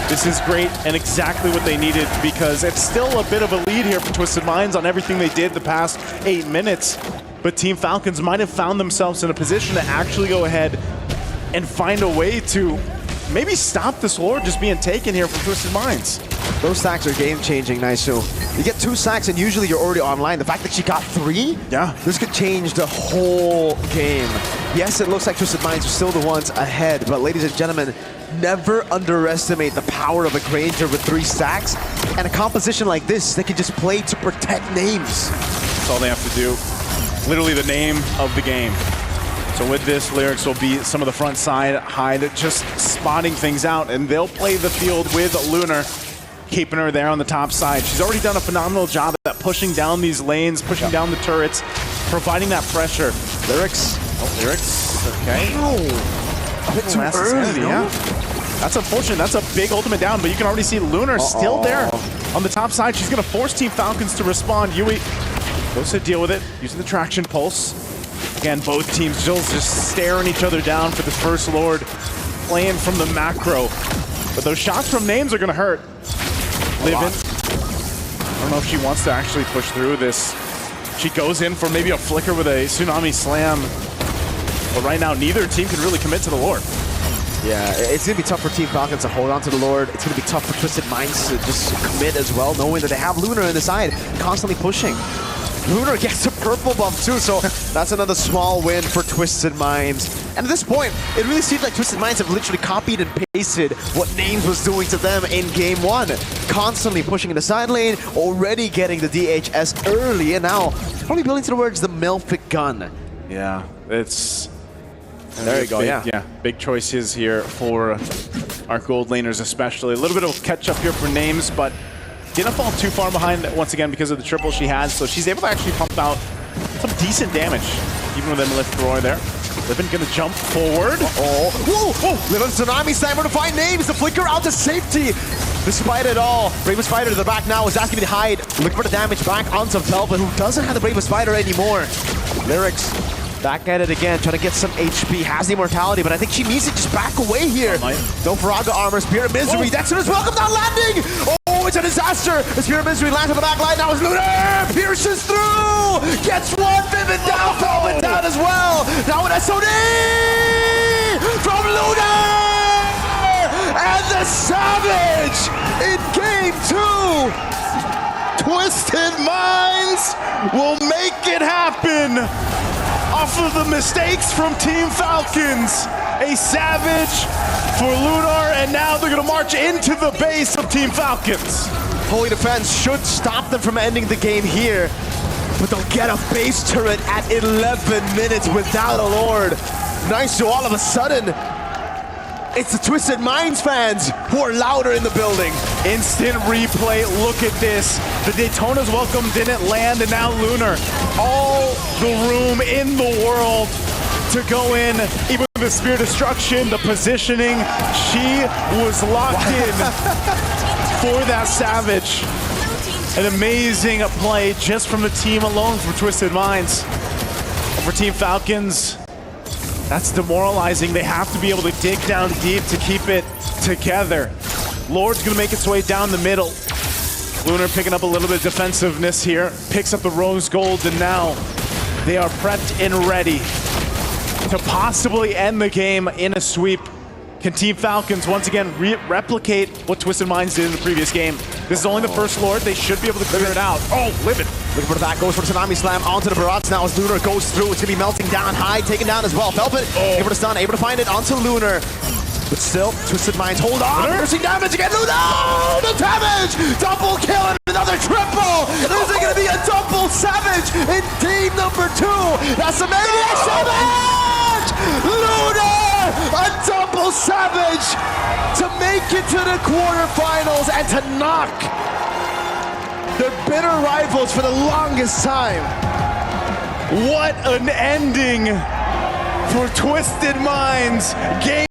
This is great and exactly what they needed, because it's still a bit of a lead here for Twisted Minds on everything they did the past 8 minutes. But Team Falcons might have found themselves in a position to actually go ahead and find a way to maybe stop this Lord just being taken here from Twisted Minds. Those stacks are game-changing, Naisu. You get 2 stacks and usually you're already online. The fact that she got 3, yeah, this could change the whole game. Yes, it looks like Twisted Minds are still the ones ahead, but ladies and gentlemen, never underestimate the power of a Granger with 3 stacks. And a composition like this, they can just play to protect Names. That's all they have to do. Literally the name of the game. So with this, Lyrics will be some of the front side, Hyde just spotting things out, and they'll play the field with Lunar, keeping her there on the top side. She's already done a phenomenal job at pushing down these lanes, pushing down the turrets, providing that pressure. Lyrics. Oh, Lyrics, okay. A bit too early, yeah. That's unfortunate. That's a big ultimate down, but you can already see Lunar still there on the top side. She's going to force Team Falcons to respond. Yui goes to deal with it, using the traction pulse. Again, both teams still just staring each other down for this first Lord, playing from the macro. But those shots from Names are going to hurt. Livin, I don't know if she wants to actually push through this. She goes in for maybe a flicker with a Tsunami Slam. But right now, neither team can really commit to the Lord. Yeah, it's going to be tough for Team Falcons to hold on to the Lord. It's going to be tough for Twisted Minds to just commit as well, knowing that they have Lunar on the side, constantly pushing. Lunar gets a purple buff too, so that's another small win for Twisted Minds. And at this point, it really seems like Twisted Minds have literally copied and pasted what Names was doing to them in Game 1. Constantly pushing in the side lane, already getting the DHS early, and now probably building towards the Melfic gun. Yeah, it's... There you go, big, yeah. Big choices here for our gold laners especially. A little bit of catch up here for Names, but didn't fall too far behind once again because of the triple she has, so she's able to actually pump out some decent damage, even with them lift Roy there. Livin gonna jump forward. Whoa! Livin Tsunami Slammer to find Names, the flicker out to safety. Despite it all, Bravest Fighter to the back now is asking me to hide. Looking for the damage back onto Velvet, who doesn't have the Bravest Fighter anymore. Lyrics back at it again, trying to get some HP, has the immortality, but I think she needs to just back away here. No Faraga armor, Spear of Misery, Dexter's welcome, not landing! Oh, it's a disaster! The Spear of Misery lands on the back line, now it's Lunar! Pierces through! Gets one, Vivid down, Velvet down as well! Now with SOD! From Lunar! And the Savage in Game 2! Twisted Minds will make it happen! Off of the mistakes from Team Falcons. A Savage for Lunar, and now they're going to march into the base of Team Falcons. Holy Defense should stop them from ending the game here, but they'll get a base turret at 11 minutes without a Lord. Nice, so all of a sudden, it's the Twisted Minds fans who are louder in the building. Instant replay, look at this. The Daytona's welcome didn't land, and now Lunar. All the room in the world to go in, even with the Spear Destruction, the positioning. She was locked in for that Savage. An amazing play just from the team alone for Twisted Minds. For Team Falcons, that's demoralizing. They have to be able to dig down deep to keep it together. Lord's gonna make its way down the middle. Lunar picking up a little bit of defensiveness here, picks up the Rose Gold, and now they are prepped and ready to possibly end the game in a sweep. Can Team Falcons once again replicate what Twisted Minds did in the previous game? This is only the first Lord. They should be able to clear it out. Oh, Livin Looking for that, goes for the Tsunami Slam onto the Barats now as Lunar goes through. It's going to be melting down high, taken down as well. Velvet, able to stun, able to find it onto Lunar. But still, Twisted Minds hold on. Nursing damage again. No, the damage! Double kill and another triple! Is it going to be a double savage in team number 2? That's the Maniac Savage! Lunar! A double savage to make it to the quarterfinals and to knock their bitter rivals for the longest time. What an ending for Twisted Minds. Game